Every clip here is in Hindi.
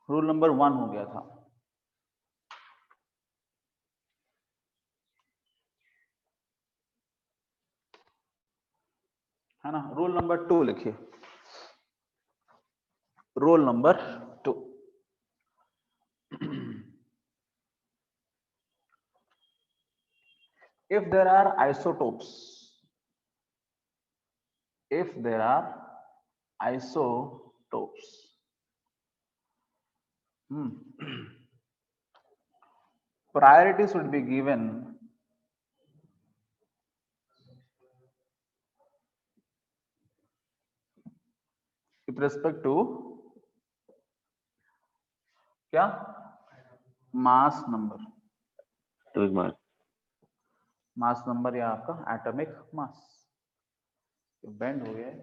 रूल नंबर 1 हो गया था। है ना, रूल नंबर 2 लिखिए, rule number 2। if there are isotopes, if there are isotopes, priority should be given with respect to क्या, मास नंबर, मास नंबर या आपका एटॉमिक मास। बेंड हो गया है।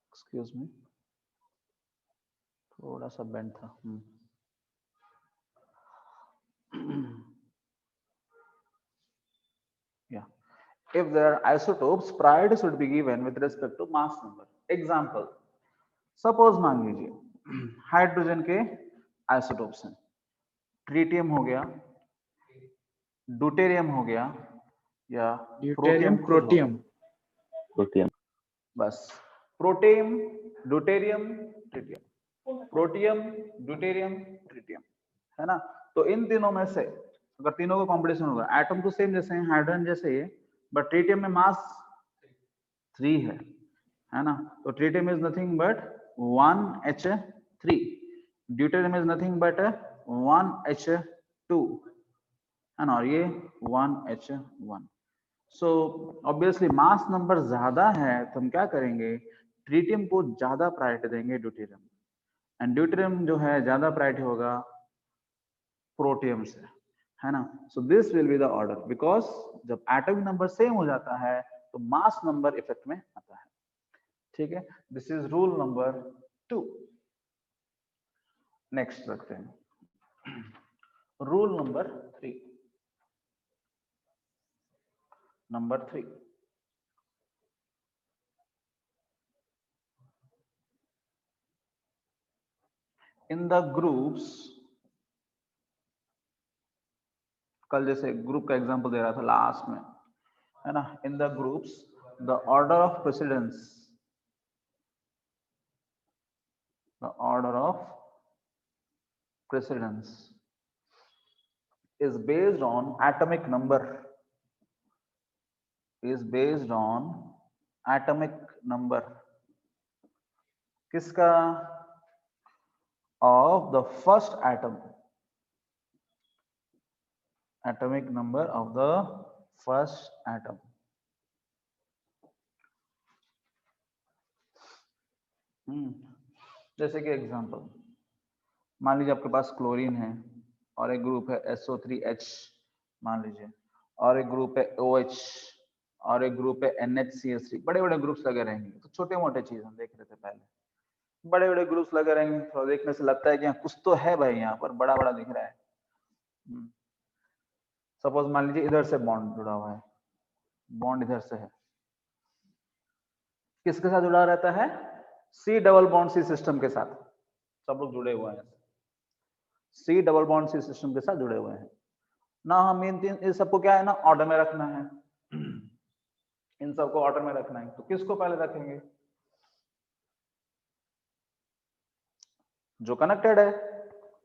एक्सक्यूज मी, थोड़ा सा बेंड था। Yeah. If there are isotopes, priority should be given with respect to mass number. Example, suppose मान लीजिए हाइड्रोजन के आइसोटोप्स हैं, ट्रीटियम हो गया, ड्यूटेरियम हो गया, या प्रोटियम प्रोटियम। बस protium, deuterium, tritium, protium, deuterium, tritium, है ना। तो इन तीनों में से अगर तीनों का कॉम्बिनेशन होगा, एटम तो सेम जैसे हैं, हाइड्रोजन जैसे ही, बट ट्रीटियम में मास 3 है ना। तो tritium is nothing but 1H3, deuterium is nothing but 1H2, है ना, और ये 1H1। So obviously mass number ज्यादा है तो हम क्या करेंगे, ट्रीटियम को ज्यादा प्रायोरिटी देंगे ड्यूटेरियम, एंड ड्यूटेरियम जो है ज्यादा प्रायोरिटी होगा प्रोटियम से, है ना। So this will be the order, because जब एटॉमिक नंबर सेम हो जाता है तो मास नंबर इफेक्ट में आता है। ठीक है, this is rule number 2। Next रखते हैं rule number 3। Number 3, in the groups, कल जैसे ग्रुप का एग्जांपल दे रहा था लास्ट में, है ना, in the groups the order of precedence, the order of precedence is based on atomic number, is based on atomic number किसका, of the first atom, atomic number of the first atom। जैसे कि एग्जांपल मान लीजिए आपके पास क्लोरीन है और एक ग्रुप है SO3H मान लीजिए, और एक ग्रुप है OH और एक ग्रुप है NHCl3। बड़े बड़े ग्रुप्स लगे रहेंगे, तो छोटे मोटे चीज हम देख रहे थे पहले, बड़े बड़े ग्रुप्स लगे रहेंगे, तो देखने से लगता है कि कुछ तो है भाई, यहाँ पर बड़ा बड़ा दिख रहा है। सपोज मान लीजिए इधर से बॉन्ड जुड़ा हुआ है, बॉन्ड इधर से है, किसके साथ जुड़ा रहता है, C double bond C system के साथ, सब लोग जुड़े हुए हैं, C double bond C system के साथ जुड़े हुए हैं ना। हम इन सबको क्या है ना, ऑर्डर में रखना है, इन सबको ऑर्डर में रखना है। तो किसको पहले रखेंगे, जो कनेक्टेड है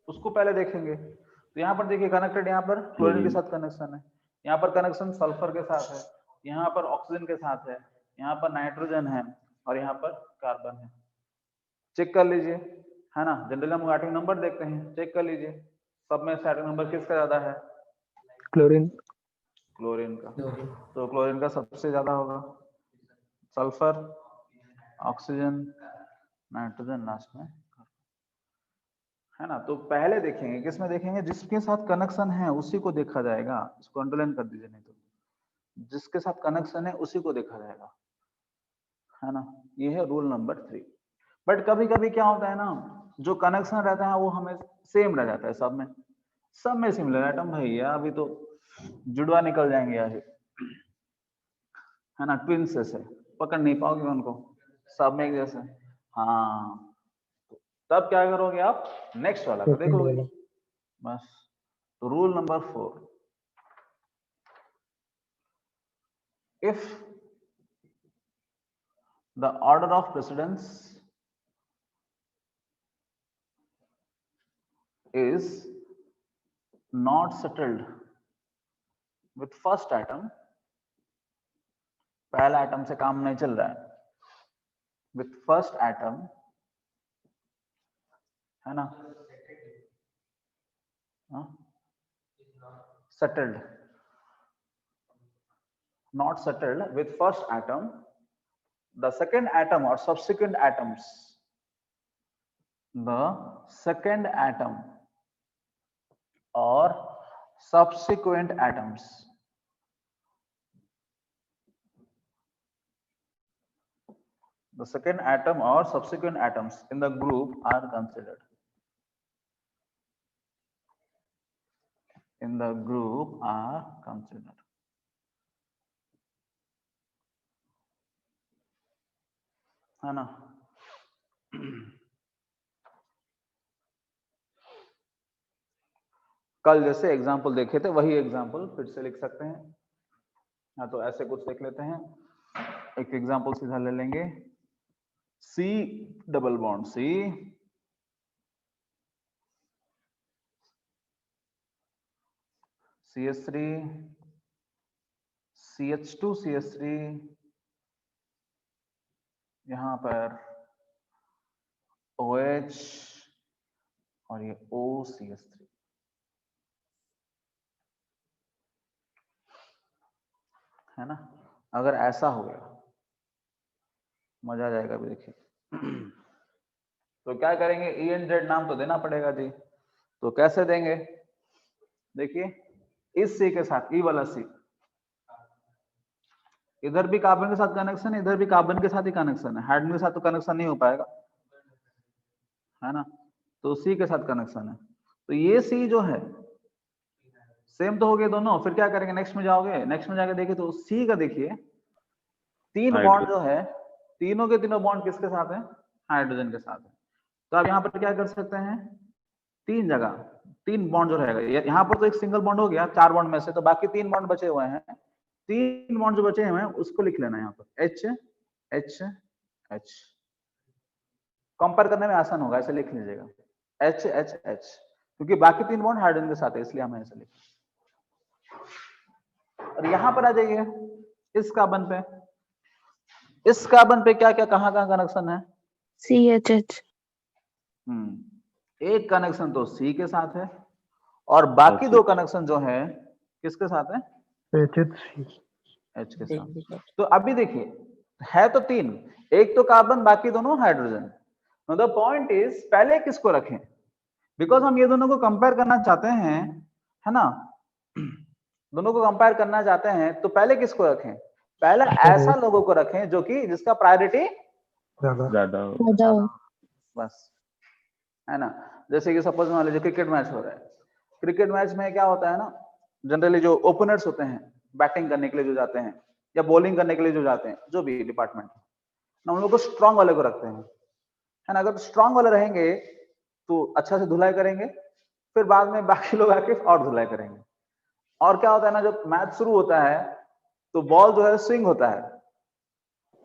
उसको पहले देखेंगे। तो यहाँ पर देखिए कनेक्टेड, यहाँ पर क्लोरीन के साथ कनेक्शन है, यहाँ पर कनेक्शन सल्फर के साथ है, यहाँ पर ऑक्सीजन के साथ है, यहाँ पर नाइट्रोजन है, और यहाँ पर कार्बन है। चेक कर लीजिए, है ना। जनरली हम एटॉमिक नंबर देखते हैं, चेक कर लीजिए सब में से एटॉमिक नंबर किसका ज्यादा है, क्लोरीन, क्लोरीन का। तो क्लोरीन का सबसे ज्यादा होगा, सल्फर, ऑक्सीजन, नाइट्रोजन, लास्ट में, है ना। तो पहले देखेंगे, किसमें देखेंगे, जिसके साथ कनेक्शन है उसी को देखा जाएगा। इसको अंडरलाइन कर दीजिए, नहीं तो जिसके साथ कनेक्शन है उसी को देखा जाएगा, है ना। ये है रूल नंबर 3। बट कभी कभी क्या होता है ना, जो कनेक्शन रहता है वो हमें सेम रह जाता है, सब में सिमिलर एटम भैया, अभी तो जुड़वा निकल जाएंगे यहाँ से, है ना, ट्विंस से पकड़ नहीं पाओगे उनको, सब में एक जैसे। हाँ, तब क्या करोगे आप, नेक्स्ट वाला को देख लोगे बस। तो rule number 4, if the order of precedence is not settled with first atom, पहला एटम से काम नहीं चल रहा है, with first atom, है ना, settled, not settled with first atom, the second atom or subsequent atoms, the second atom or subsequent atoms the second atom or subsequent atoms in the group are considered. In the group are considered. है ना, कल जैसे एग्जाम्पल देखे थे वही एग्जाम्पल फिर से लिख सकते हैं। हाँ, तो ऐसे कुछ देख लेते हैं, एक एग्जाम्पल सीधा ले लेंगे, C double bond C, CH3, CH2 CH3, यहां पर OH और ये OCH3, है ना। अगर ऐसा हो गया मजा आ जाएगा भी, देखिए। तो क्या करेंगे, E एंड Z नाम तो देना पड़ेगा जी, तो कैसे देंगे, देखिए इस C के साथ, E वाला C, इधर भी कार्बन के साथ कनेक्शन है, इधर भी कार्बन के साथ ही कनेक्शन है, हाइड्रोजन के साथ तो कनेक्शन नहीं हो पाएगा, है ना, तो C के साथ कनेक्शन है। तो ये C जो है सेम तो हो गए दोनों, फिर क्या करेंगे, नेक्स्ट में जाओगे, नेक्स्ट में जाके देखिए तो C का देखिए 3 बॉन्ड जो है, तीनों के तीनों बॉन्ड किसके साथ है, हाइड्रोजन के साथ है। तो आप यहाँ पर क्या कर सकते हैं, 3 जगह 3 बॉन्ड जो रहेगा, यहाँ पर तो एक सिंगल बॉन्ड हो गया 4 बॉन्ड में से, तो बाकी 3 बॉन्ड बचे हुए हैं, 3 बॉन्ड जो बचे हुए हैं उसको लिख लेना है यहाँ पर H H H, कंपेयर करने में आसान होगा, ऐसे लिख लीजिएगा H H H, क्योंकि बाकी 3 बॉन्ड हाइड्रोजन के साथ है, इसलिए हमें ऐसे लिखा। और यहाँ पर आ जाइए इस कार्बन पे, इस कार्बन पे क्या क्या कहाँ कनेक्शन है, CHH, एक कनेक्शन तो C के साथ है और बाकी 2 कनेक्शन जो है किसके साथ है, H के साथ। तो अभी देखिए है तो 3, एक तो कार्बन बाकी दोनों हाइड्रोजन। द पॉइंट इज पहले किसको रखें, बिकॉज हम ये दोनों को कंपेयर करना चाहते हैं, है ना, दोनों को कंपेयर करना चाहते हैं, तो पहले किसको रखें, पहले ऐसा लोगों को रखें जो कि जिसका प्रायोरिटी ज्यादा हो, बस, है ना। जैसे कि सपोज मान लीजिए क्रिकेट मैच हो रहा है, क्रिकेट मैच में क्या होता है ना, जनरली जो ओपनर्स होते हैं बैटिंग करने के लिए जो जाते हैं या बॉलिंग करने के लिए जो जाते हैं, जो भी डिपार्टमेंट ना, उन लोगों को स्ट्रांग वाले को रखते हैं, है ना। अगर स्ट्रांग वाले रहेंगे तो अच्छा से धुलाई करेंगे, फिर बाद में बाकी लोग आके और धुलाई करेंगे। और क्या होता है ना, जब मैच शुरू होता है तो बॉल जो है स्विंग होता है,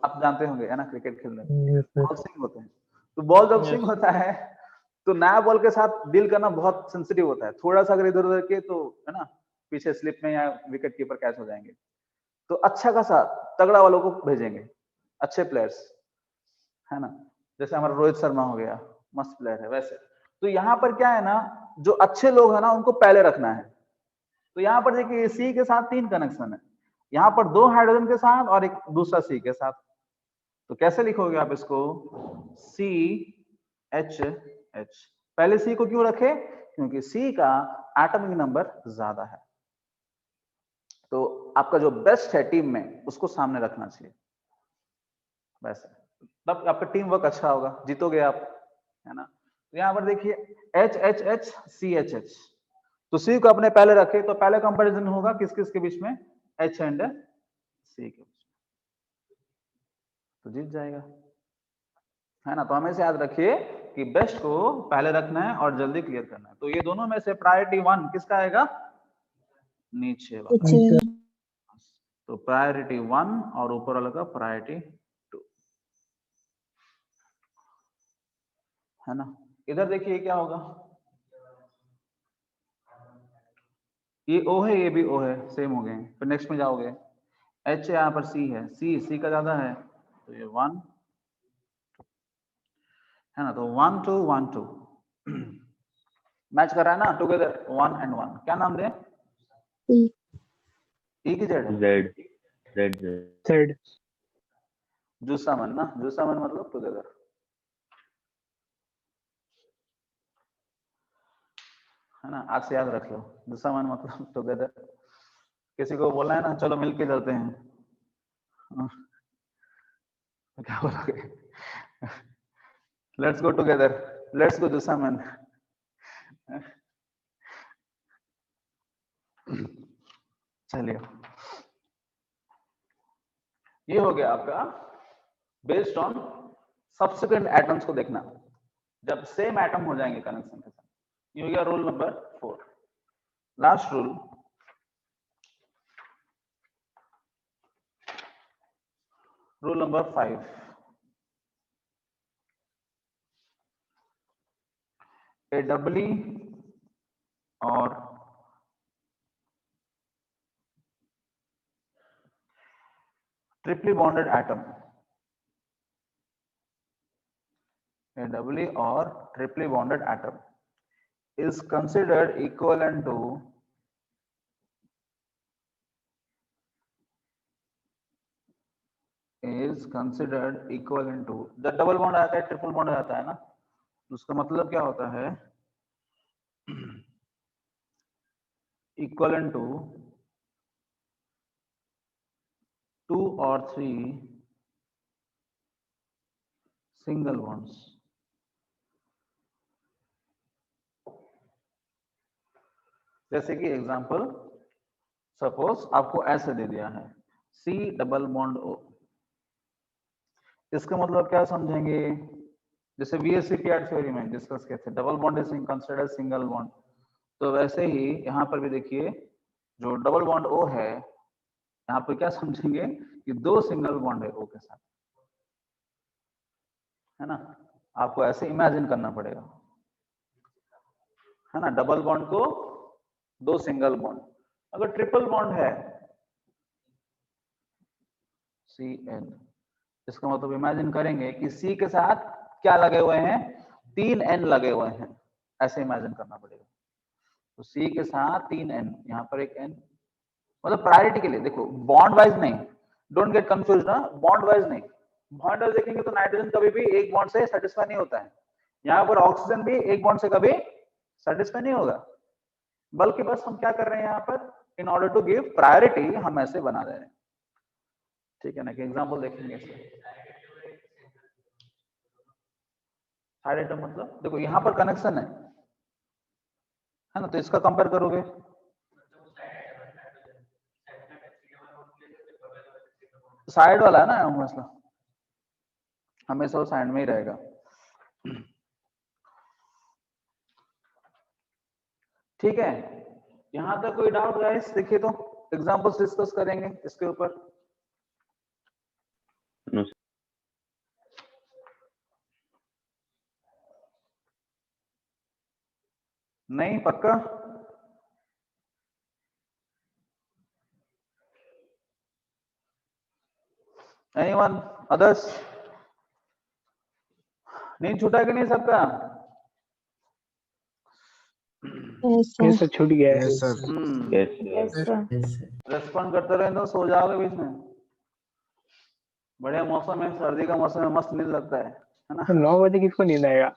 आप जानते होंगे, है ना, क्रिकेट खेलने में बॉल स्विंग होते हैं, तो बॉल जब स्विंग होता है तो नया बॉल के साथ डील करना बहुत सेंसिटिव होता है, थोड़ा सा अगर इधर उधर के तो, है ना, पीछे स्लिप में या विकेट कीपर कैच हो जाएंगे। तो अच्छा खासा तगड़ा वालों को भेजेंगे, अच्छे प्लेयर्स, है ना, जैसे हमारा रोहित शर्मा हो गया, मस्त प्लेयर है वैसे। तो यहाँ पर क्या है ना, जो अच्छे लोग है ना उनको पहले रखना है। तो यहाँ पर देखिए C के साथ 3 कनेक्शन है, यहाँ पर 2 हाइड्रोजन के साथ और एक दूसरा C के साथ। तो कैसे लिखोगे आप इसको, CHH। पहले C को क्यों रखे, क्योंकि C का एटॉमिक नंबर ज्यादा है, तो आपका जो बेस्ट है टीम में उसको सामने रखना चाहिए, वैसे तब आपका टीम वर्क अच्छा होगा, जीतोगे आप, है ना। तो यहाँ पर देखिए HHH CHH, तो सी को अपने पहले रखे तो पहले कंपैरिजन होगा किस किस के बीच में, एच एंड सी के बीच, तो जीत जाएगा, है ना। तो हमेशा याद रखिए कि बेस्ट को पहले रखना है और जल्दी क्लियर करना है। तो ये दोनों में से प्रायोरिटी 1 किसका आएगा, नीचे वाला, तो प्रायोरिटी 1 और ऊपर वाला का प्रायोरिटी 2, है ना। इधर देखिए क्या होगा, ये ओ है ये भी ओ है, सेम हो गए। फिर नेक्स्ट में जाओगे, एच यहाँ पर सी है, सी का ज्यादा है तो ये 1, है ना। तो 1 2 1 2 मैच कर रहा है ना, टुगेदर 1 and 1, क्या नाम दें, ई की जेड, जेड जुस्सामन ना, जुस्सामन मतलब टुगेदर, है ना। आज से याद रख लो, जुस्सामन मतलब टुगेदर। किसी को बोलना है ना चलो मिलके चलते हैं, तो क्या बोलोगे, let's go together, let's go जुस्सामन। चलिए, ये हो गया आपका बेस्ड ऑन सब्सिक्वेंट एटम्स को देखना, जब सेम एटम हो जाएंगे कनेक्शन के साथ। ये हो गया rule number 4। Last rule, rule number 5, a doubly और triply bonded atom, a doubly or triply bonded atom is considered equivalent to जब डबल बॉन्ड आता है ट्रिपल बॉन्ड आता है ना, तो उसका मतलब क्या होता है, equivalent to 2 or 3 single bonds. जैसे कि एग्जांपल, सपोज आपको ऐसे दे दिया है C डबल बॉन्ड O, इसका मतलब क्या समझेंगे, जैसे बीएससी पीआर थ्योरी में डिस्कस किए थे, double bond is considered single bond, तो वैसे ही यहाँ पर भी देखिए जो डबल बॉन्ड O है, यहाँ पर क्या समझेंगे कि 2 सिंगल बॉन्ड है O के साथ, है ना। आपको ऐसे इमेजिन करना पड़ेगा, है ना। डबल बॉन्ड को 2 सिंगल बॉन्ड, अगर ट्रिपल बॉन्ड है CN, इसका मतलब इमेजिन करेंगे कि C के साथ क्या लगे हुए हैं, 3 N लगे हुए हैं, ऐसे इमेजिन करना पड़ेगा। तो C के साथ 3 N, यहाँ पर एक N, मतलब प्रायोरिटी के लिए देखो, बॉन्ड वाइज नहीं, डोंट गेट कंफ्यूज ना, बॉन्ड वाइज नहीं। बॉन्ड वाइज देखेंगे तो नाइट्रोजन कभी भी एक बॉन्ड से सेटिस्फाई नहीं होता है, यहाँ पर ऑक्सीजन भी एक बॉन्ड से कभी सेटिस्फाई नहीं होगा, बल्कि बस हम क्या कर रहे हैं यहाँ पर, in order to give priority हम ऐसे बना रहे हैं, ठीक है ना। कि एग्जांपल देखेंगे इसमें, साइड आइटम मतलब देखो यहाँ पर कनेक्शन है ना, तो इसका कंपेयर करोगे, साइड वाला है ना मसला, हमेशा वो साइड में ही रहेगा। ठीक है, यहां तक कोई डाउट गाइस, देखिए तो एग्जांपल्स डिस्कस करेंगे इसके ऊपर। नहीं पक्का, एनीवन अदर्स, नींद छूटा कि नहीं सबका, ये सब छूट गया है। Yes sir. रेस्पॉन्ड करते रहे तो सो जाओगे बीच में, बढ़िया मौसम है, सर्दी का मौसम है, मस्त नींद लगता है ना। 9 बजे किसको नींद आएगा,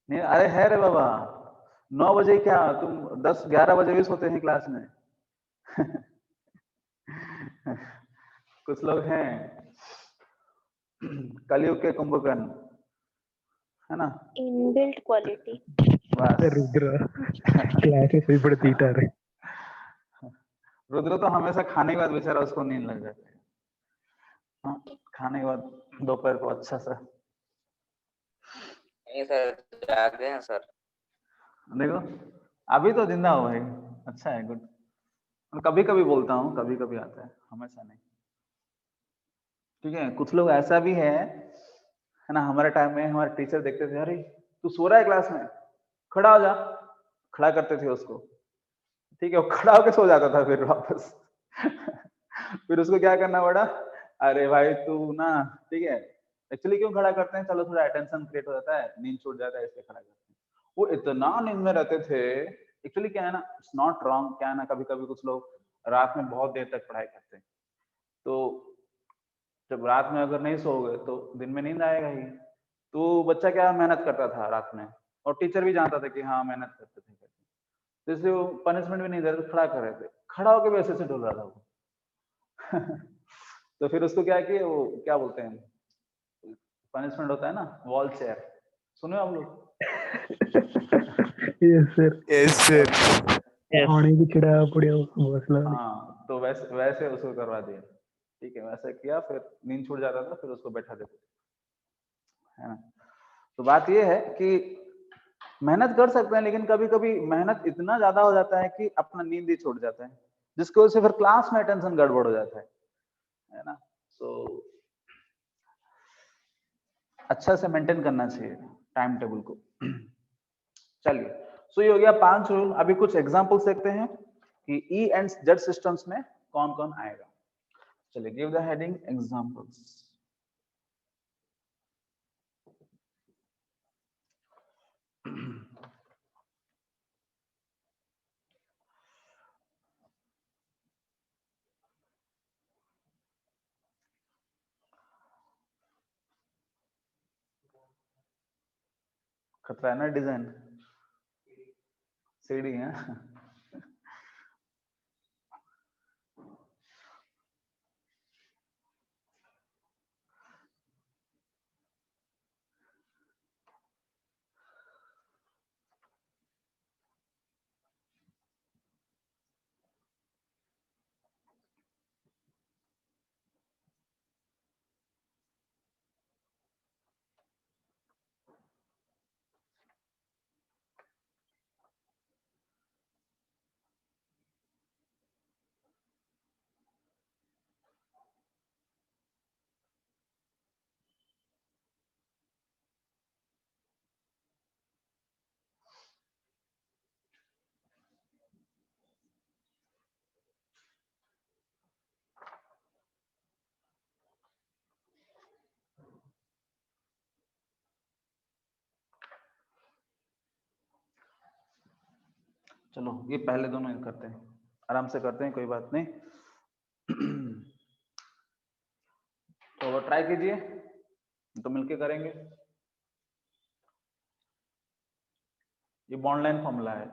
नहीं अरे है रे बाबा, 9 बजे क्या, तुम 10-11 बजे भी सोते हैं क्लास में। कुछ लोग हैं कलयुग के कुंभकर्ण, है ना। Inbuilt quality. बस रुद्र क्लासेस भी पढ़ती था रे। रुद्र तो हमेशा खाने के बाद बेचारा उसको नींद लग जाती है। हाँ, खाने के बाद दोपहर को अच्छा सा। नहीं सर, जागे हैं सर। देखो अभी तो जिंदा हो भाई, अच्छा है, गुड। कभी कभी बोलता हूँ, कभी कभी आता है, हमेशा नहीं। ठीक है, कुछ लोग ऐसा भी है ना, हमारे टाइम में हमारे टीचर देखते थे, अरे तू सो रहा है क्लास में, खड़ा हो जा, खड़ा करते थे उसको। ठीक है, वो खड़ा होकर सो जाता था फिर वापस। फिर उसको क्या करना पड़ा, अरे भाई तू ना, ठीक है, एक्चुअली क्यों खड़ा करते हैं, चलो थोड़ा अटेंशन क्रिएट हो जाता है, नींद छूट जाता है, इसलिए खड़ा करते हैं। वो इतना नींद में रहते थे। एक्चुअली क्या है ना, इट्स नॉट रॉन्ग, क्या है ना, कभी कभी कुछ लोग रात में बहुत देर तक पढ़ाई करते हैं, तो जब रात में अगर नहीं सोओगे तो दिन में नींद आएगा ही। तो बच्चा क्या मेहनत करता था रात में, और टीचर भी जानता था कि हाँ मेहनत करते थे, तो इसलिए वो पनिशमेंट भी नहीं दे रहे थे, खड़ा कर रहे थे, खड़ा होकर भी ऐसे से डोल रहा था वो। तो फिर उसको क्या किए, वो क्या बोलते हैं, पनिशमेंट होता है ना, वॉल चेयर, सुने आप लोग? Yes sir. Yes sir. पानी भी चढ़ा पड़े मसला। हाँ, तो वैसे वैसे उसको करवा दिया। ठीक है, वैसे किया, फिर नींद छूट जाता था, फिर उसको बैठा देते, है ना। तो बात ये है कि मेहनत कर सकते हैं, लेकिन कभी कभी मेहनत इतना ज्यादा हो जाता है कि अपना नींद ही छूट जाता है, जिसकी वजह से फिर क्लास में अटेंशन गड़बड़ हो जाता है ना। सो अच्छा से मेंटेन करना चाहिए टाइम टेबल को। चलिए, सो ये हो गया 5 रूल। अभी कुछ एग्जांपल्स देखते हैं कि ई एंड जेड सिस्टम्स में कौन कौन आएगा। चलिए, गिव द हेडिंग एग्जांपल्स। खतरा है ना डिजाइन, सीढ़ी है। चलो ये पहले दोनों करते हैं, आराम से करते हैं, कोई बात नहीं। तो ट्राई कीजिए, तो मिलके करेंगे। ये बॉन्ड लाइन फॉर्मूला है,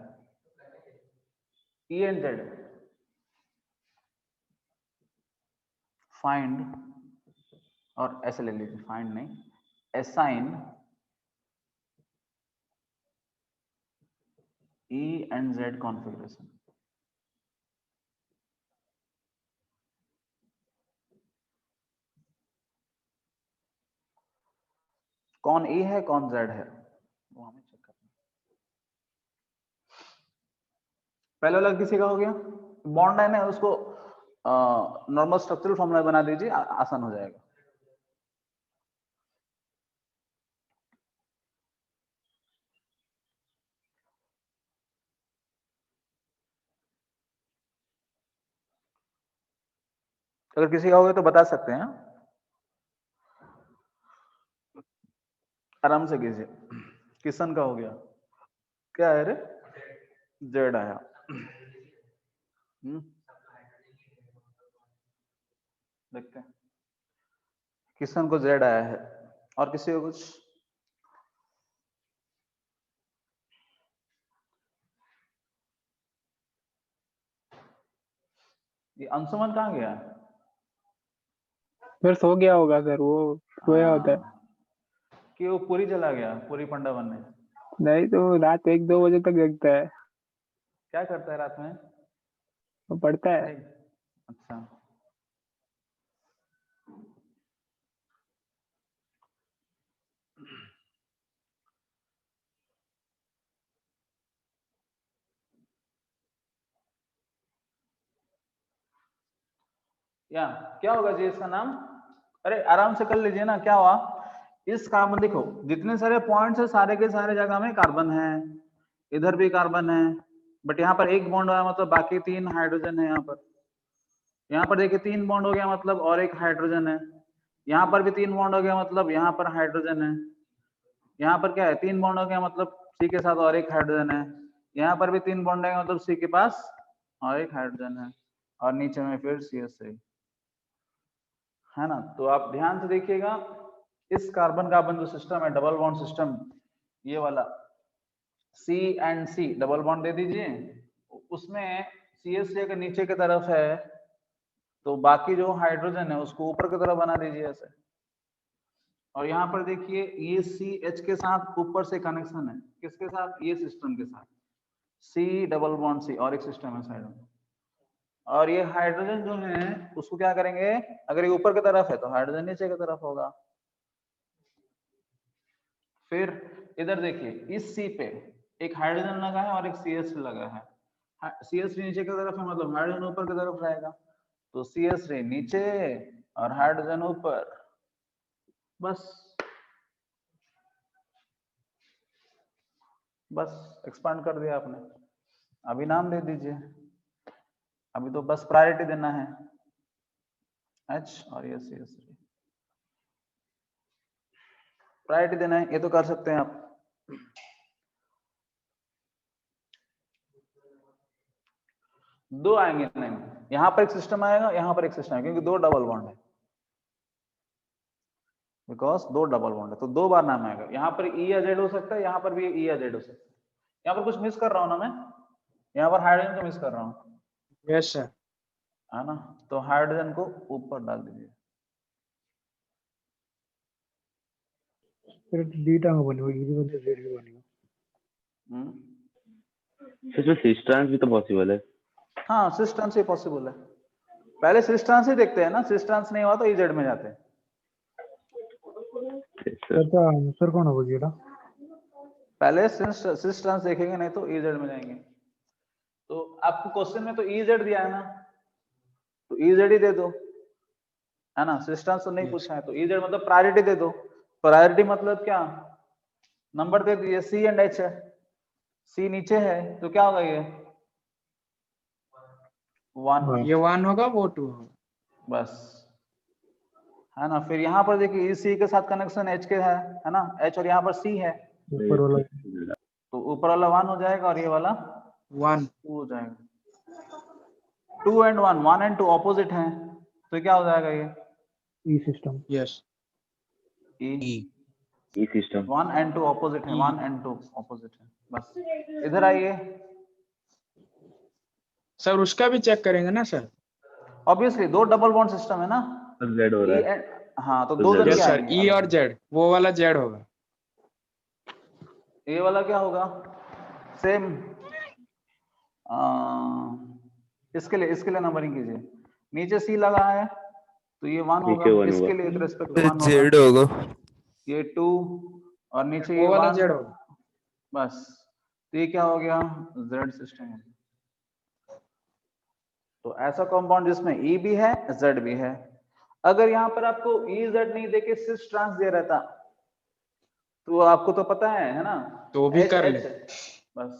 ई एंड जेड, फाइंड, और ऐसे ले लीजिए, फाइंड नहीं, assign E and Z configuration. कौन ई है कौन जेड है वो हमें चेक करना है। पहले वाला किसी का हो गया, बॉन्ड लाइन है, उसको नॉर्मल स्ट्रक्चरल फॉर्मूला बना दीजिए, आसान हो जाएगा। अगर किसी का हो गया तो बता सकते हैं, आराम से कीजिए। किशन का हो गया, क्या है रे, जेड आया। देखते हैं, किशन को जेड आया है, और किसी को कुछ। ये अंशुमन कहाँ गया? सर सो गया होगा सर, वो सोया होता है। कि वो पूरी चला गया, पूरी पंडा बनने। नहीं तो रात 1-2 बजे तक जगता है, क्या करता है रात में? वो पढ़ता है। पढ़ाई। अच्छा, या क्या होगा जी इसका नाम? अरे आराम से कर लीजिए ना, क्या हुआ? इस कार्बन देखो जितने सारे पॉइंट्स है सारे के सारे जगह में कार्बन है, इधर भी कार्बन है, बट यहाँ पर एक बॉन्ड हुआ मतलब बाकी 3 हाइड्रोजन है। यहाँ पर देखिए 3 बॉन्ड हो गया मतलब और एक हाइड्रोजन है। यहाँ पर भी 3 बॉन्ड हो गया मतलब यहाँ पर हाइड्रोजन है। यहाँ पर क्या है, 3 बॉन्ड हो गया मतलब सी के साथ और एक हाइड्रोजन है। यहाँ पर भी 3 बॉन्ड है मतलब सी के पास और एक हाइड्रोजन है, और नीचे में फिर सी एस है ना। तो आप ध्यान से देखिएगा, इस कार्बन कार्बन जो सिस्टम है डबल बॉन्ड सिस्टम, ये वाला C and C double bond दे दीजिए, उसमें CH3 अगर नीचे की तरफ है तो बाकी जो हाइड्रोजन है उसको ऊपर की तरफ बना दीजिए ऐसे। और यहाँ पर देखिए ये CH के साथ ऊपर से कनेक्शन है, किसके साथ? ये सिस्टम के साथ, C डबल बॉन्ड C, और एक सिस्टम है साइड में। और ये हाइड्रोजन जो है उसको क्या करेंगे, अगर ये ऊपर की तरफ है तो हाइड्रोजन नीचे की तरफ होगा। फिर इधर देखिए इस C पे एक हाइड्रोजन लगा है और एक CH लगा है। CH नीचे की तरफ है मतलब हाइड्रोजन ऊपर की तरफ रहेगा, तो CH नीचे और हाइड्रोजन ऊपर। बस बस एक्सपांड कर दिया आपने। अभी नाम दे दीजिए, अभी तो बस प्रायोरिटी देना है, H और ये CH3 प्रायोरिटी देना है, ये तो कर सकते हैं आप। दो आएंगे नहीं, यहाँ पर एक सिस्टम आएगा, यहाँ पर एक सिस्टम आएगा, क्योंकि दो डबल बॉन्ड है, बिकॉज दो डबल बॉन्ड है तो दो बार नाम आएगा। यहाँ पर E या Z हो सकता है, यहाँ पर भी E या Z हो सकता है। यहाँ पर कुछ मिस कर रहा हूँ ना मैं, यहाँ पर हाइड्रोजन को मिस कर रहा हूँ, यस सर। है ना। तो हाइड्रोजन को ऊपर डाल दीजिए। फिर बीटा में बनेगा, ये भी बनेगा, जेड भी बनेगा। सच में सिस ट्रांस भी तो पॉसिबल है। हाँ सिस ट्रांस ही पॉसिबल है, पहले सिस ट्रांस ही देखते हैं ना, सिस ट्रांस नहीं हुआ तो EZ में जाते हैं। अच्छा आंसर कौन होगा जेडा? पहले सिस ट्रांस देखेंगे, नहीं तो EZ में जाएंगे। तो आपको क्वेश्चन में तो EZ दिया है ना, तो EZ ही दे दो, है ना। सिस ट्रांस तो नहीं पूछा है, तो EZ मतलब प्रायोरिटी दे दो। प्रायोरिटी मतलब क्या, नंबर दे दीजिए। C एंड H है, C नीचे है तो क्या होगा, ये 1, ये 1 होगा, वो 2 होगा। बस, है ना। फिर यहाँ पर देखिए इस C के साथ कनेक्शन H के है ना, H और यहाँ पर C है, ऊपर वाला तो ऊपर वाला 1 हो जाएगा और ये वाला 1 2 हो जाएगा। 2 एंड 1, 1 एंड 2 ऑपोजिट हैं, तो क्या हो जाएगा ये E system. Yes E system. 1 and 2 opposite है, 1 एंड 2 ऑपोजिट है। बस इधर आइए सर, उसका भी चेक करेंगे ना सर? ऑब्वियसली दो डबल बॉन्ड सिस्टम है ना, जेड हो रहा है। हाँ तो तो दो Z जन यस क्या सर, आएंगे ई और जेड, वो वाला जेड होगा। ये वाला क्या होगा, सेम इसके लिए नंबरिंग कीजिए। नीचे C लगा है तो ये 1 होगा, नीचे 1 इसके होगा। लिए रिस्पेक्ट 1 जेड होगा, होगा। ये 2 और नीचे ये वो वाला 1, जेड होगा। बस। तो ये क्या हो गया, Z सिस्टम हो गया। तो ऐसा कंपाउंड जिसमें E भी है Z भी है। अगर यहाँ पर आपको EZ नहीं देके सिस ट्रांस दे रहता तो आपको तो पता है ना, तो भी कर HH, ले। बस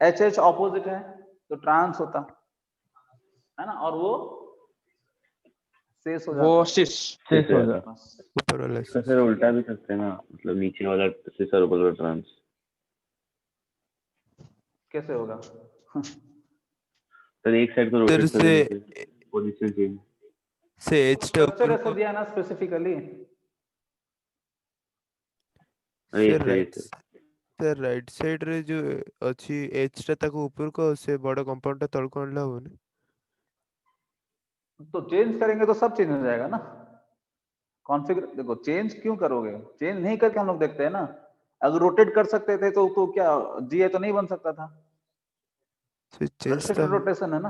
HH ऑपोजिट है तो ट्रांस होता है ना, और वो सेस हो जाता, वो सिस हो जाता। बस। ऊपर वाला तो फिर उल्टा भी सकते हैं ना, मतलब नीचे वाला सिस और ऊपर वाला ट्रांस। कैसे होगा सर एक साइड को इधर रोटेट से करेंगे, पोजीशन चेंज। H टा स्ट्रक्चर ऊपर ऐसा को दिया ना स्पेसिफिकली, से राइट साइड रे जो अच्छी H टा ताको ऊपर को से बड़ा कंपाउंड टा तळको आणला होने। तो चेंज करेंगे तो सब चेंज हो जाएगा ना। कॉन्फ़िगर देखो, चेंज क्यों करोगे, चेंज नहीं करके हम लोग देखते हैं ना, अगर रोटेट कर सकते थे तो क्या GI तो नहीं बन सकता था, So change restricted the rotation है ना।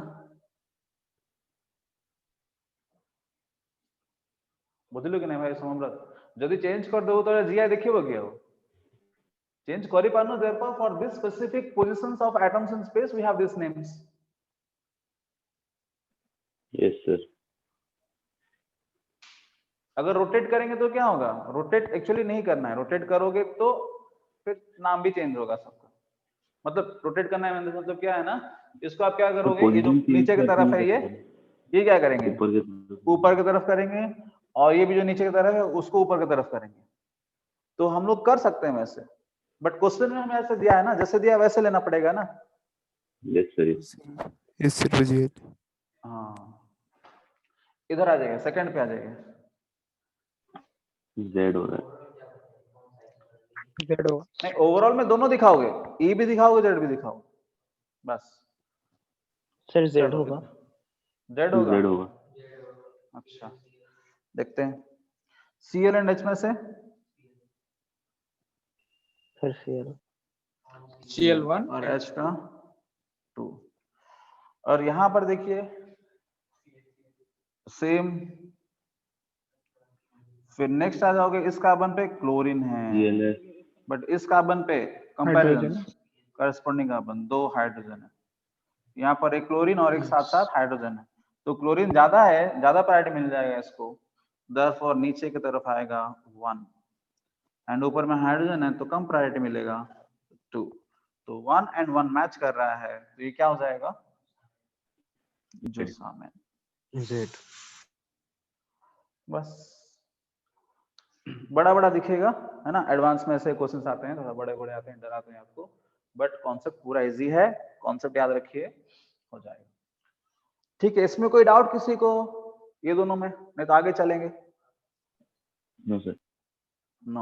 बुझिलु कि नहीं भाई सोमव्रत, जदि चेंज कर देबो तो GI देखिबो कि हो चेंज करि पारनो, therefore for this specific positions of atoms in space we have these names। Yes sir. अगर रोटेट करेंगे तो क्या होगा, रोटेट एक्चुअली नहीं करना है, रोटेट करोगे तो फिर नाम भी चेंज होगा सबका। मतलब रोटेट करना है मतलब क्या है ना, इसको आप क्या करोगे, ये जो नीचे की तरफ है ये क्या करेंगे, ऊपर की तरफ करेंगे, और ये भी जो नीचे की तरफ है उसको ऊपर की तरफ करेंगे। तो हम लोग कर सकते हैं वैसे, बट क्वेश्चन में हमें ऐसे दिया है ना, जैसे दिया वैसे लेना पड़ेगा ना। Yes sir. is zero. हाँ, इधर आ जाएगा, सेकंड पे आ जाएगा, जेड हो रहा है। जेड होगा। नहीं ओवरऑल में दोनों दिखाओगे, ई भी दिखाओगे जेड भी दिखाओगे, बस। सर जेड होगा। जेड होगा, जेड होगा। अच्छा देखते हैं। Cl एंड H में से सर सीएल Cl1 और H का 2, और यहां पर देखिए सेम। फिर नेक्स्ट आ जाओगे, इस कार्बन पे क्लोरीन है, CLS बट इस कार्बन पे comparison hydrogen. Corresponding carbon 2 hydrogen है, यहाँ पर एक क्लोरीन और एक साथ साथ हाइड्रोजन है, तो क्लोरीन ज्यादा है, ज्यादा प्रायोरिटी मिल जाएगा इसको, देयरफॉर नीचे की तरफ आएगा 1, एंड ऊपर में हाइड्रोजन है तो कम प्रायोरिटी मिलेगा 2, तो 1 and 1 मैच कर रहा है, तो ये क्या हो जाएगा, जो सामने जेड। बस। बड़ा बड़ा दिखेगा है ना, एडवांस में ऐसे क्वेश्चंस आते हैं, थोड़ा बड़े बड़े आते हैं, डराते हैं आपको, बट कॉन्सेप्ट पूरा इजी है, कॉन्सेप्ट याद रखिए, हो जाएगा। ठीक है, इसमें कोई डाउट किसी को, ये दोनों में, नहीं तो आगे चलेंगे। No sir. No,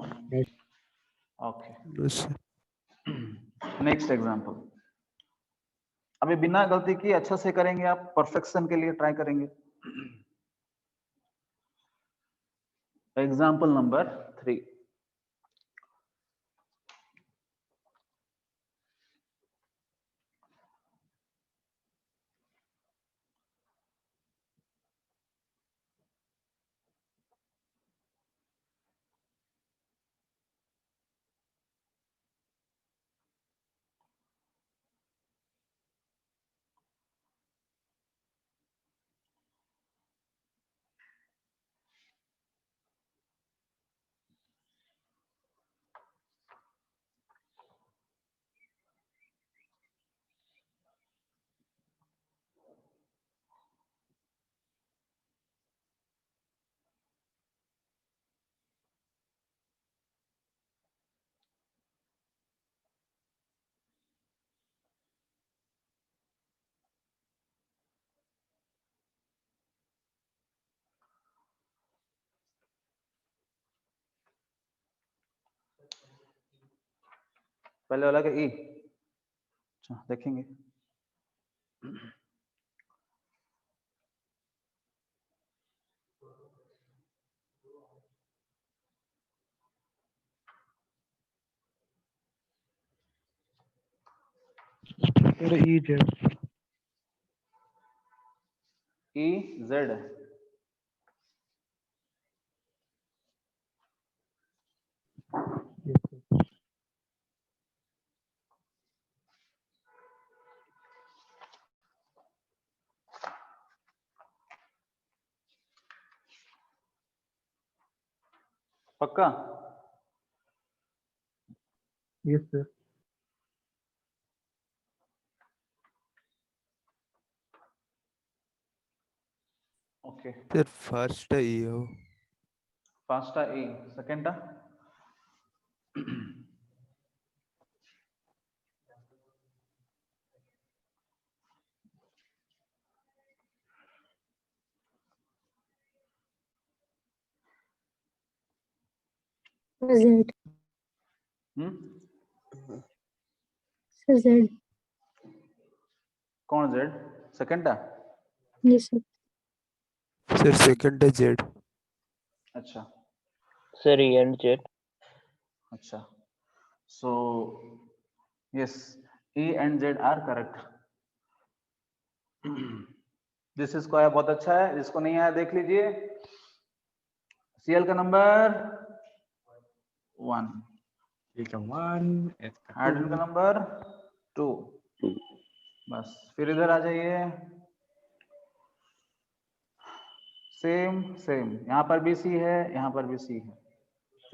okay. No sir. Next example, अभी बिना गलती की अच्छा से करेंगे आप, परफेक्शन के लिए ट्राई करेंगे। एग्जांपल नंबर 3, पहले वाला का ई, अच्छा देखेंगे। Sir E Z. E Z, पक्का? Yes sir. Okay, Sir first E हो। First E, second Z. Z. कौन Z, second? Yes sir. Sir second है Z। अच्छा सर ई एंड जेड। अच्छा, So yes, E and Z are correct. This is square बहुत अच्छा है, जिसको नहीं आया देख लीजिए। Cl का नंबर 1, C का 1, H का हाइड्रोजन का 2, नंबर 2। बस फिर इधर आ जाइए, सेम सेम, यहाँ पर भी C है, यहाँ पर भी C है।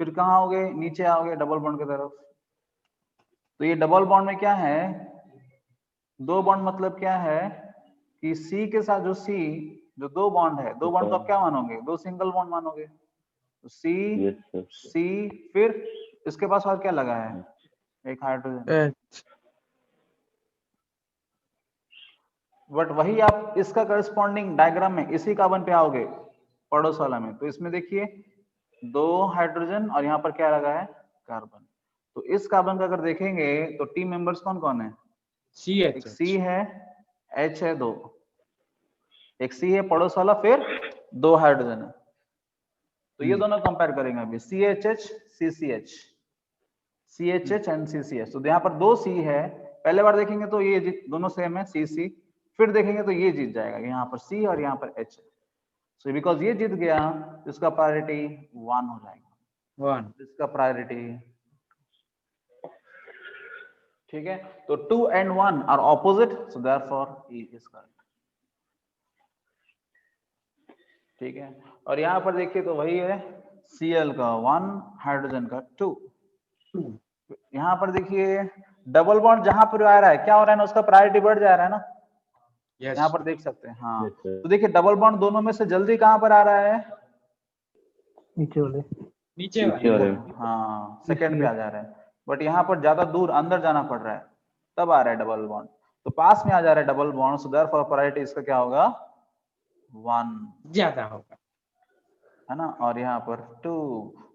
फिर कहाँ आओगे, नीचे आओगे डबल बॉन्ड की तरफ। तो ये डबल बॉन्ड में क्या है, दो बॉन्ड मतलब क्या है कि C के साथ जो C, जो दो बॉन्ड है, दो बॉन्ड को आप क्या मानोगे, दो सिंगल बॉन्ड मानोगे। तो C यस सर। C, फिर इसके पास और क्या लगा है, एक हाइड्रोजन। H, बट वही आप इसका करस्पॉन्डिंग डायग्राम में इसी कार्बन पे आओगे पड़ोस वाला में, तो इसमें देखिए दो हाइड्रोजन और यहाँ पर क्या लगा है, कार्बन। तो इस कार्बन का अगर देखेंगे तो टीम मेंबर्स कौन कौन है, एक CH, C है, H है दो, एक C है पड़ोस वाला, फिर दो हाइड्रोजन है। तो ये दोनों कंपेयर करेंगे अभी, CHH CCH, CHH and CCH। तो यहाँ पर दो C है, पहले बार देखेंगे तो ये दोनों सेम है CC, फिर देखेंगे तो ये जीत जाएगा, यहाँ पर C और यहाँ पर H। सो बिकॉज ये जीत गया, इसका प्रायोरिटी 1 हो जाएगा, 1. इसका प्रायोरिटी, ठीक है। तो 2 and 1 are opposite, so therefore E is correct, ठीक है। और यहाँ पर देखिए तो वही है, Cl का 1, हाइड्रोजन का 2। यहाँ पर देखिए डबल बॉन्ड जहां पर आ रहा है, क्या हो रहा है ना, उसका प्रायोरिटी बढ़ जा रहा है ना, Yes. यहाँ पर देख सकते हैं। हाँ, Yes, sir. तो देखिए डबल बॉन्ड दोनों में से जल्दी कहाँ पर आ रहा है, नीचे वाले। नीचे नीचे वाले. वाले। हाँ सेकंड पे आ जा रहा है, बट यहाँ पर ज्यादा दूर अंदर जाना पड़ रहा है, तब आ रहा है डबल बॉन्ड। तो पास में आ जा रहा है double bond, so therefore priority इसका क्या होगा, 1, ज्यादा होगा. है ना। और यहाँ पर 2,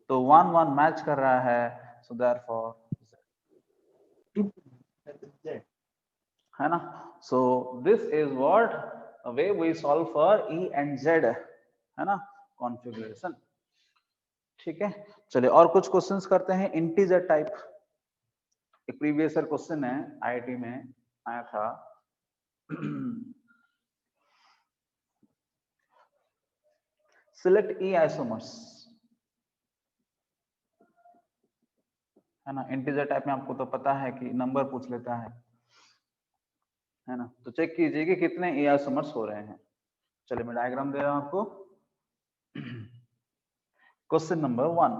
तो 1 1 मैच कर रहा है, सो देयरफॉर, है ना। So this is what way we solve for E and Z, है ना, कॉन्फ़िगरेशन। ठीक है, चलिए और कुछ क्वेश्चंस करते हैं इंटीजर टाइप। एक प्रीवियस ईयर क्वेश्चन है, आईआईटी में आया था। सिलेक्ट E आइसोमर्स, है ना। इंटीजर टाइप में आपको तो पता है कि नंबर पूछ लेता है ना। तो चेक कीजिए कि कितने E आइसोमर्स हो रहे हैं। चलिए मैं डायग्राम दे रहा हूं आपको। क्वेश्चन नंबर 1,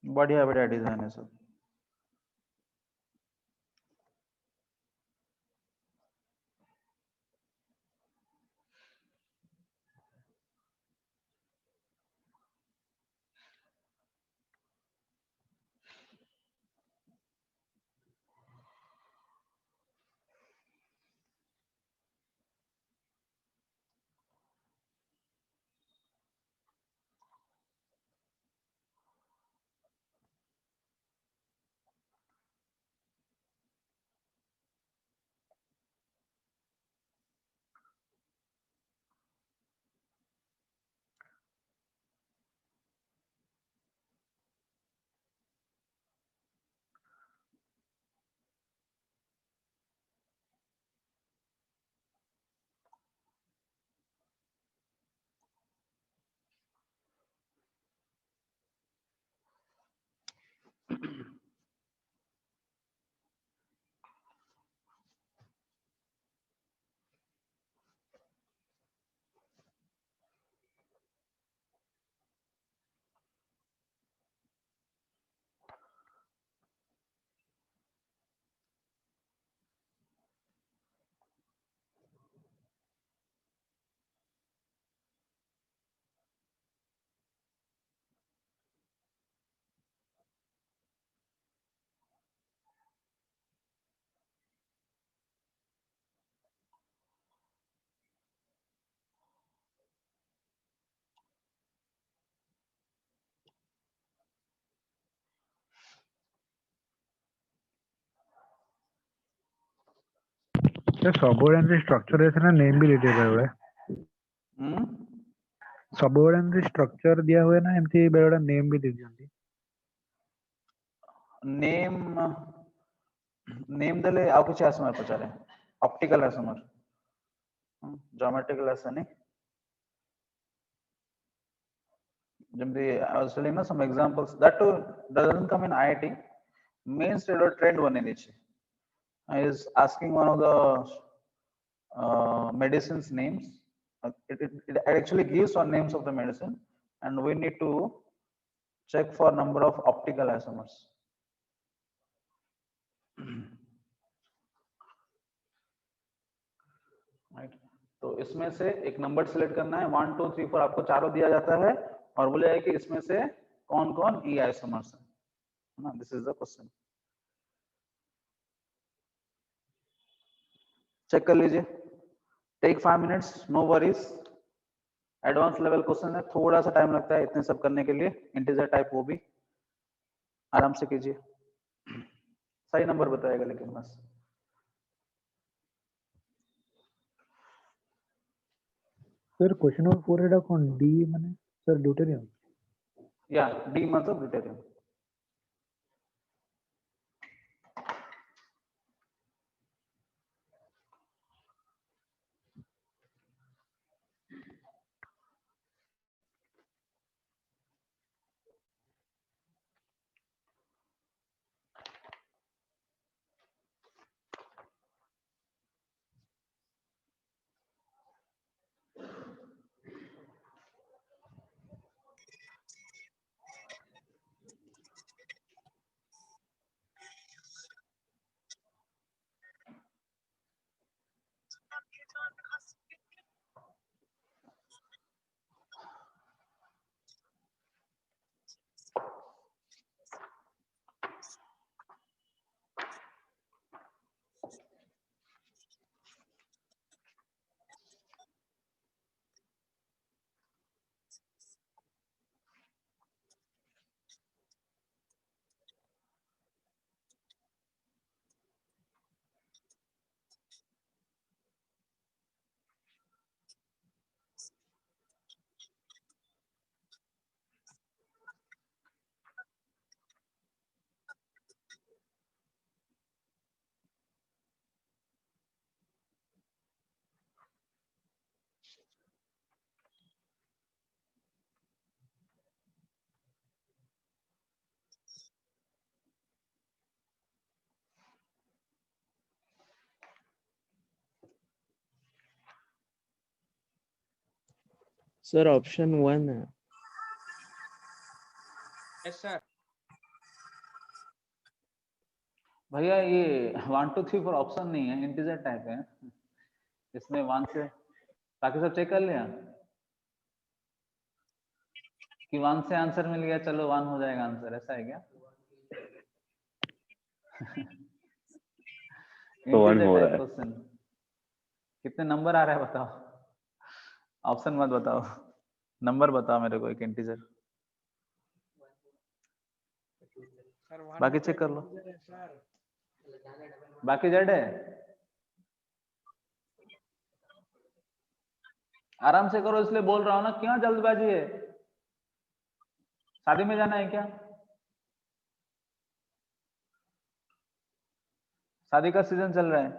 बढ़िया बढ़िया डिजाइन है सब। सर सबोर्डिनेट स्ट्रक्चर है ना, नेम भी दे दिया गया है। ସବୁବେଳେ ଏମିତି ଷ୍ଟ୍ରକ୍ଚର ଦିଆ ହୁଏ ନା ଏମିତି ବେଳେବେଳେ ନେମ୍ ବି ଦେଇ ଦିଅନ୍ତି? नेम देले ଆଉ କିଛି ଆସମାର ପଚାରେ ऑप्टिकल आसमार ज्योमेट्रिकल आसा नहीं ଯେମିତି I was telling some examples that too doesn't come in IIT main trend बने ଦେଇଛି is asking one of the medicines names it actually gives one names of the medicine and we need to check for number of optical isomers right तो इसमें से एक नंबर सिलेक्ट करना है 1 2 3 4 आपको चारों दिया जाता है और बोले है कि इसमें से कौन कौन ई आइसोमर्स है ना this is the question check कर लीजिए take 5 minutes no worries advance level question है थोड़ा सा टाइम लगता है इतने सब करने के लिए इंटीजर टाइप वो भी आराम से कीजिए सही नंबर बताएगा लेकिन बस सर क्वेश्चन नंबर 4 एटा कौन डी माने सर ड्यूटेरियम या डी मतलब ड्यूटेरियम सर ऑप्शन 1 है यस सर भैया ये 1 2 3 4 ऑप्शन नहीं है इंटीजर टाइप है इसमें 1 से बाकी सब चेक कर लिया कि 1 से आंसर मिल गया चलो 1 हो जाएगा आंसर ऐसा है क्या तो 1 इंटीजर हो रहा टाइप है क्वेश्चन कितने नंबर आ रहा है बताओ ऑप्शन मत बताओ नंबर बताओ मेरे को एक इंटीजर सर बाकी चेक कर लो बाकी जेड है आराम से करो इसलिए बोल रहा हूं ना क्यों जल्दबाजी है शादी में जाना है क्या शादी का सीजन चल रहा है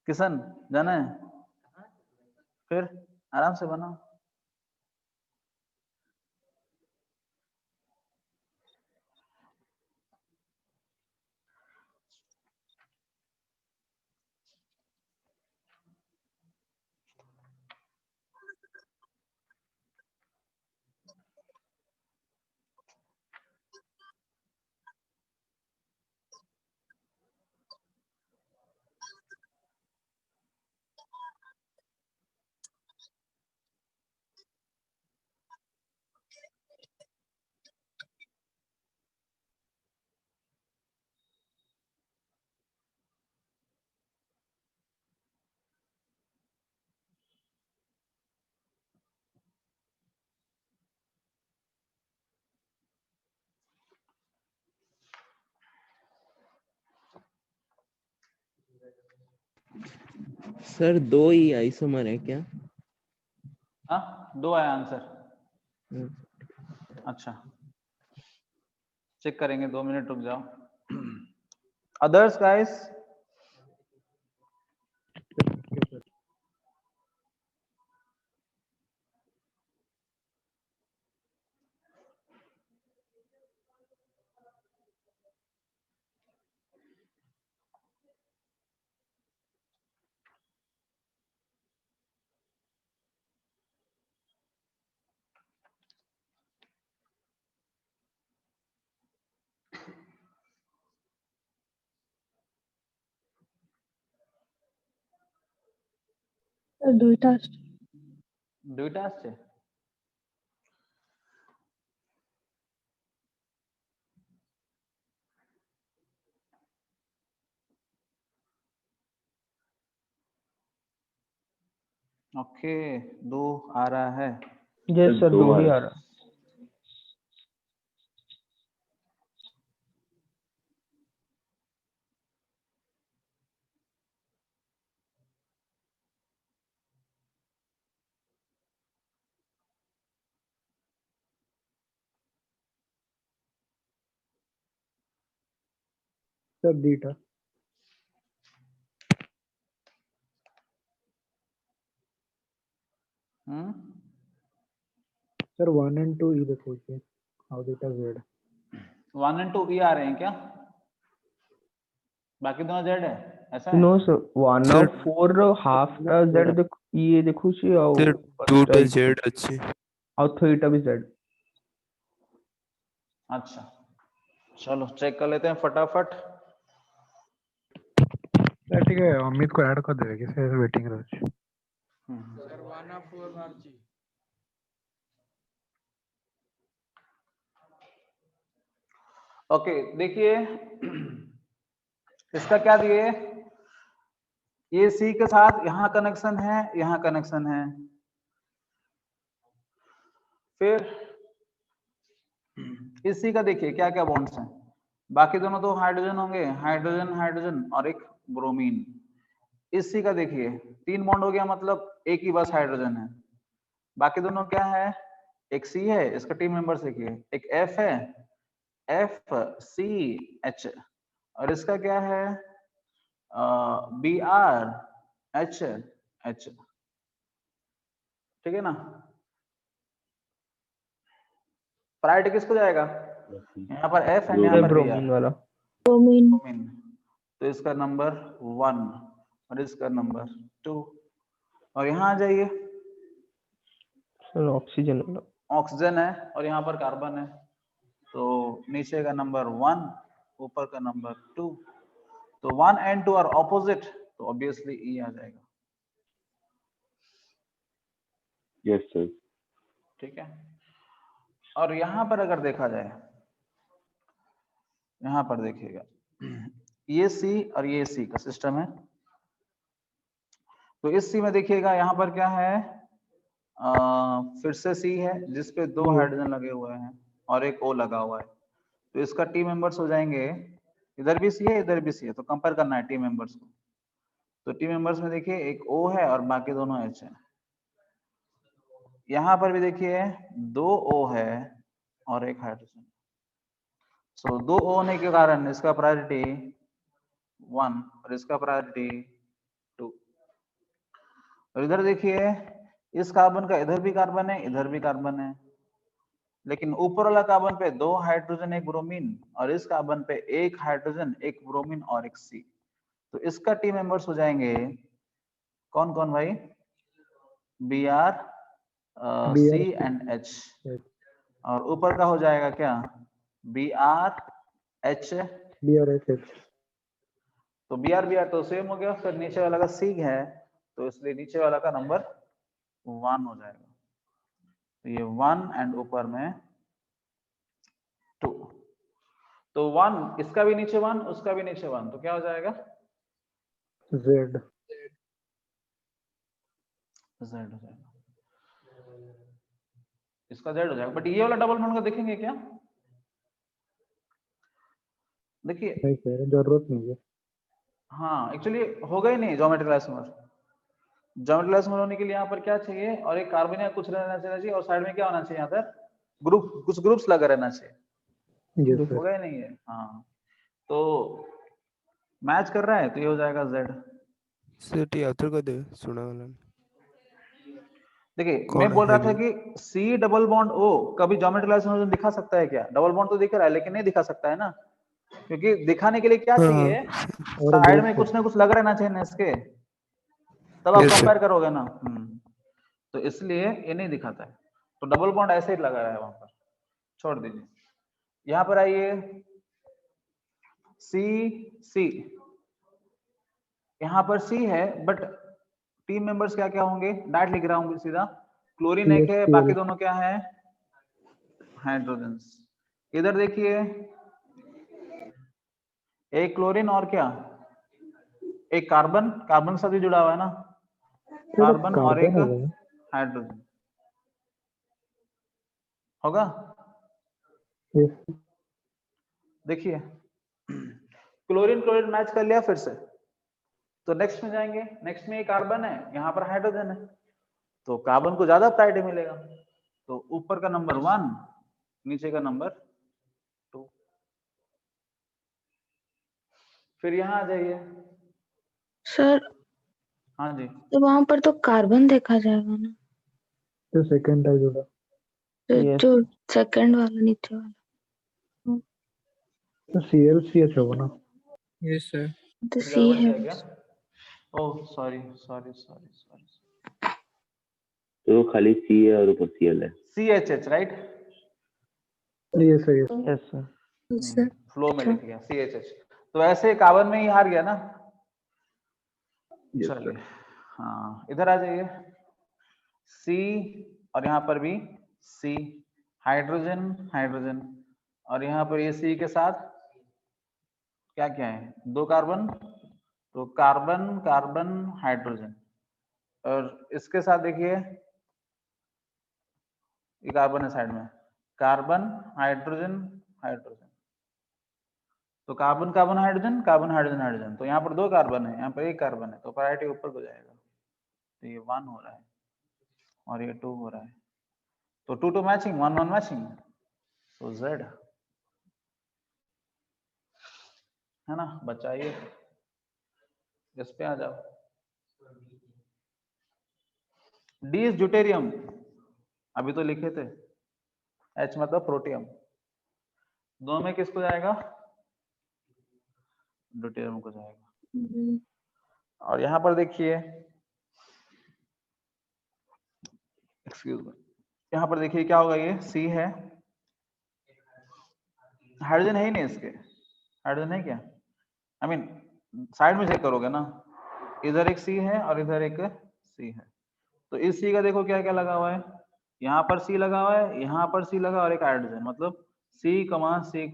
किशन जाना है फिर आराम से बनाओ सर 2 ही आइसोमर है क्या हाँ 2 आया आंसर। हम्म, अच्छा चेक करेंगे, 2 मिनट रुक जाओ। Others guys? ठीक है सर। স্যার দুইটা আসছে। দুইটা আসছে? ओके 2 आ रहा है। यस सर, 2 2 आ ही रहा आ है। रहा है। Sir beta. सर 1 and 2 इधर पूछिए, हाउ बीटा जेड। 1 and 2 ई आ रहे हैं क्या? बाकी दोनों जेड है ऐसा है? नो सर, 1 Sir, ଆଉ 4 ର ହାଫ୍ ଟା Z ଇଏ ଦେଖୁଛି ଆଉ sir, first ଟା ଦୁଇଟା ଇଏ Z ଦେଖୁଛି। ଅଛି। ଆଉ 3 ଟା ବି Z। अच्छा चलो चेक कर लेते हैं फटाफट। सर ठीक है, अमित को ऐड कर देगा कि सर वेटिंग रहे। Sir 1 of 4 बाहरची। ओके देखिए इसका क्या दिए, ये सी के साथ यहां कनेक्शन है, यहां कनेक्शन है। फिर इस सी का देखिए क्या क्या बॉन्ड्स हैं। बाकी दोनों तो हाइड्रोजन होंगे, हाइड्रोजन हाइड्रोजन और एक ब्रोमीन। इस सी का देखिए 3 बॉन्ड हो गया, मतलब एक ही बस हाइड्रोजन है। बाकी दोनों क्या है, एक सी है, इसका टीम मेंबर्स देखिए, एक एफ है, एफ सी एच, और इसका क्या है बी आर एच एच। ठीक है ना? प्रायोरिटी किसको जाएगा? यहाँ पर एफ है, यहाँ पर बी आर, ब्रोमीन वाला। ब्रोमीन। ब्रोमीन। तो इसका नंबर 1 और इसका नंबर 2। और यहाँ आ जाइए, सर ऑक्सीजन वाला। ऑक्सीजन है और यहाँ पर कार्बन है, तो नीचे का नंबर 1, ऊपर का नंबर 2। तो 1 and 2 आर ऑपोजिट, तो ऑब्वियसली ई आ जाएगा। Yes sir. ठीक है। और यहाँ पर अगर देखा जाए, यहाँ पर देखिएगा ये सी और ये सी का सिस्टम है। तो इस सी में देखिएगा यहाँ पर क्या है, फिर से सी है जिसपे 2 हाइड्रोजन लगे हुए हैं और एक O लगा हुआ है। तो इसका टी मेंबर्स हो जाएंगे, इधर भी सी है इधर भी सी है, तो कंपेयर करना है टी मेंबर्स को। तो टी मेंबर्स में देखिए एक O है और बाकी दोनों H है। यहाँ पर भी देखिए 2 O है और एक हाइड्रोजन। सो 2 O होने के कारण इसका प्रायोरिटी 1 और इसका प्रायोरिटी 2। और इधर देखिए इस कार्बन का इधर भी कार्बन है इधर भी कार्बन है, लेकिन ऊपर वाला कार्बन पे 2 हाइड्रोजन एक ब्रोमीन, और इस कार्बन पे 1 हाइड्रोजन एक ब्रोमीन और एक सी। तो इसका टी मेंबर्स हो जाएंगे कौन कौन भाई? B R C and H. और ऊपर का हो जाएगा क्या? B R H BRSH। तो बी आर तो सेम हो गया, फिर नीचे वाला का सी है, तो इसलिए नीचे वाला का नंबर 1 हो जाएगा। तो ये 1 एंड ऊपर में 2। तो 1 इसका भी नीचे 1 उसका भी नीचे 1, तो क्या हो जाएगा? Z। Z हो जाएगा, इसका Z हो जाएगा। बट ये वाला डबल बॉन्ड का देखेंगे क्या? देखिए नहीं सर, जरूरत नहीं है। हाँ एक्चुअली होगा ही नहीं ज्योमेट्री क्लास में। ज्योमेट्री होने के लिए यहाँ पर क्या चाहिए, और एक कार्बन या कुछ रहना चाहिए, और साइड में क्या होना चाहिए, यहाँ पर ग्रुप, कुछ ग्रुप्स लगा रहना चाहिए। यस हो सर। गया नहीं है? हाँ, तो मैच कर रहा है तो ये हो जाएगा Z। सर टी आउथर कर दे सुना वाला देखिए कौन मैं बोल रहा था है कि C डबल बॉन्ड O कभी ज्योमेट्री हाइड्रोजन दिखा सकता है क्या? डबल बॉन्ड तो दिख रहा है लेकिन नहीं दिखा सकता है ना, क्योंकि दिखाने के लिए क्या हाँ चाहिए, और एक साइड ग्रुप में सर। कुछ ना कुछ लग रहना चाहिए ना इसके, तब आप यस सर कंपेयर करोगे ना। तो इसलिए ये नहीं दिखाता है, तो डबल बॉन्ड ऐसे ही लगा रहा है वहां पर, छोड़ दीजिए। यहाँ पर आइए C, यहाँ पर C है, बट टीम मेंबर्स क्या क्या होंगे, डायरेक्ट लिख रहा हूँ सीधा। क्लोरीन एक है, बाकी दोनों क्या है, हाइड्रोजन। इधर देखिए एक क्लोरीन और क्या, एक कार्बन, कार्बन के साथ ही जुड़ा हुआ है ना, कार्बन और एक होगा ना? हाइड्रोजन होगा। यस देखिए क्लोरीन क्लोरीन मैच कर लिया फिर से, तो नेक्स्ट में जाएंगे, नेक्स्ट में ये कार्बन है, यहाँ पर हाइड्रोजन है, तो कार्बन को ज्यादा प्रायोरिटी मिलेगा, तो ऊपर का नंबर 1, नीचे का नंबर 2। फिर यहाँ आ जाइए। सर हाँ जी, तो वहां पर तो कार्बन देखा जाएगा ना, तो सेकंड है जुड़ा। तो Yes. जो सेकंड वाला नीचे वाला तो ClCH होगा ना? Yes sir. तो कुछ सी गड़बड़ है। किया क्या? Oh sorry sorry sorry sorry, तो खाली C है और ऊपर Cl है। CHH right, yes sir yes. Yes sir. Sir flow में अच्छा। लिख लिया CHH, तो ऐसे कार्बन में ही हार गया ना। Yes, चलिए हाँ, इधर आ जाइए, C और यहाँ पर भी C, हाइड्रोजन हाइड्रोजन, और यहाँ पर ये C के साथ क्या क्या है, 2 कार्बन, तो कार्बन कार्बन हाइड्रोजन, और इसके साथ देखिए ये कार्बन है साइड में, कार्बन हाइड्रोजन हाइड्रोजन, तो carbon carbon hydrogen carbon hydrogen hydrogen, तो यहाँ पर 2 कार्बन है, यहाँ पर 1 कार्बन है, तो प्रायोरिटी ऊपर को जाएगा, तो ये 1 हो रहा है और ये 2 हो रहा है, तो 2 2 मैचिंग 1 1 मैचिंग, तो Z है ना। बचाइए, इस पे आ जाओ। D इज ड्यूटेरियम, अभी तो लिखे थे, H मतलब प्रोटियम, दोनों में किसको जाएगा, ड्यूटेरियम को जाएगा। और यहाँ पर देखिए, एक्सक्यूज मी, यहाँ पर देखिए क्या होगा, ये C है, हाइड्रोजन है ही नहीं इसके, हाइड्रोजन है क्या, आई मीन साइड में चेक करोगे ना, इधर एक C है और इधर एक C है, तो इस C का देखो क्या क्या लगा हुआ है, यहाँ पर C लगा हुआ है, यहाँ पर C लगा और एक हाइड्रोजन, मतलब C, C,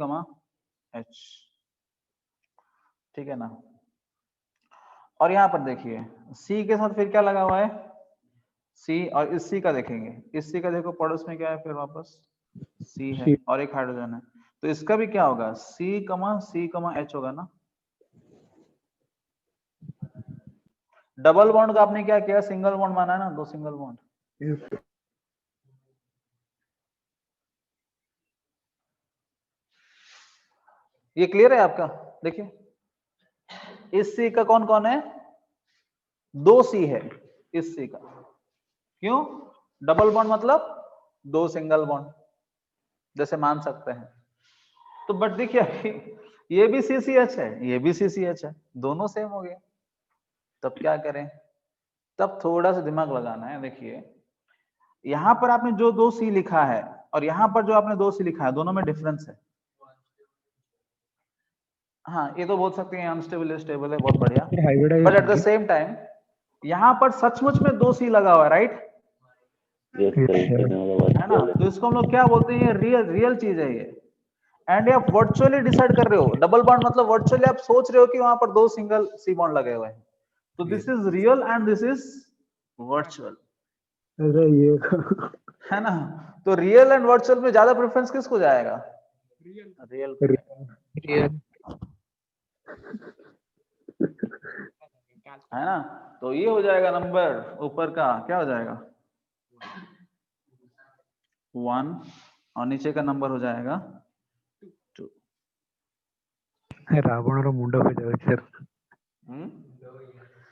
H, ठीक है ना। और यहाँ पर देखिए C के साथ फिर क्या लगा हुआ है, C, और इस C का देखेंगे, इस C का देखो पड़ोस में क्या है, फिर वापस C है और एक हाइड्रोजन है, तो इसका भी क्या होगा, C, H होगा ना। डबल बॉन्ड का आपने क्या किया, सिंगल बॉन्ड माना है ना, 2 सिंगल बॉन्ड। Yes, ये क्लियर है आपका, देखिए इस C का कौन कौन है, 2 C है इस C का, क्यों, डबल बॉन्ड मतलब 2 सिंगल बॉन्ड, जैसे मान सकते हैं, तो बट देखिए ये भी CCH है, ये भी CCH है, दोनों सेम हो गए, तब क्या करें, तब थोड़ा सा दिमाग लगाना है। देखिए यहां पर आपने जो 2 C लिखा है और यहां पर जो आपने 2 C लिखा है, दोनों में डिफरेंस है। हाँ ये तो बोल सकते हैं अनस्टेबल है, स्टेबल है, बहुत बढ़िया, but at the same time यहाँ पर सचमुच में 2 C लगा हुआ है, राइट, यस करेक्ट करने वाला बात है ना, Cl है। तो इसको हम लोग क्या बोलते हैं, रियल रियल चीज है ये, एंड आप वर्चुअली डिसाइड कर रहे हो, डबल बॉन्ड मतलब वर्चुअली आप सोच रहे हो कि वहां पर 2 सिंगल C बॉन्ड लगे हुए हैं, तो this is real and this is virtual, अरे ये है ना, तो रियल एंड वर्चुअल में ज्यादा प्रेफरेंस किसको जाएगा, रियल को जाएगा, रियल है ना, तो ये हो जाएगा नंबर ऊपर का क्या हो जाएगा 1 और नीचे का नंबर हो जाएगा 2। ରାବଣର ମୁଣ୍ଡ ହୋଇଯାଉଛି ସାର୍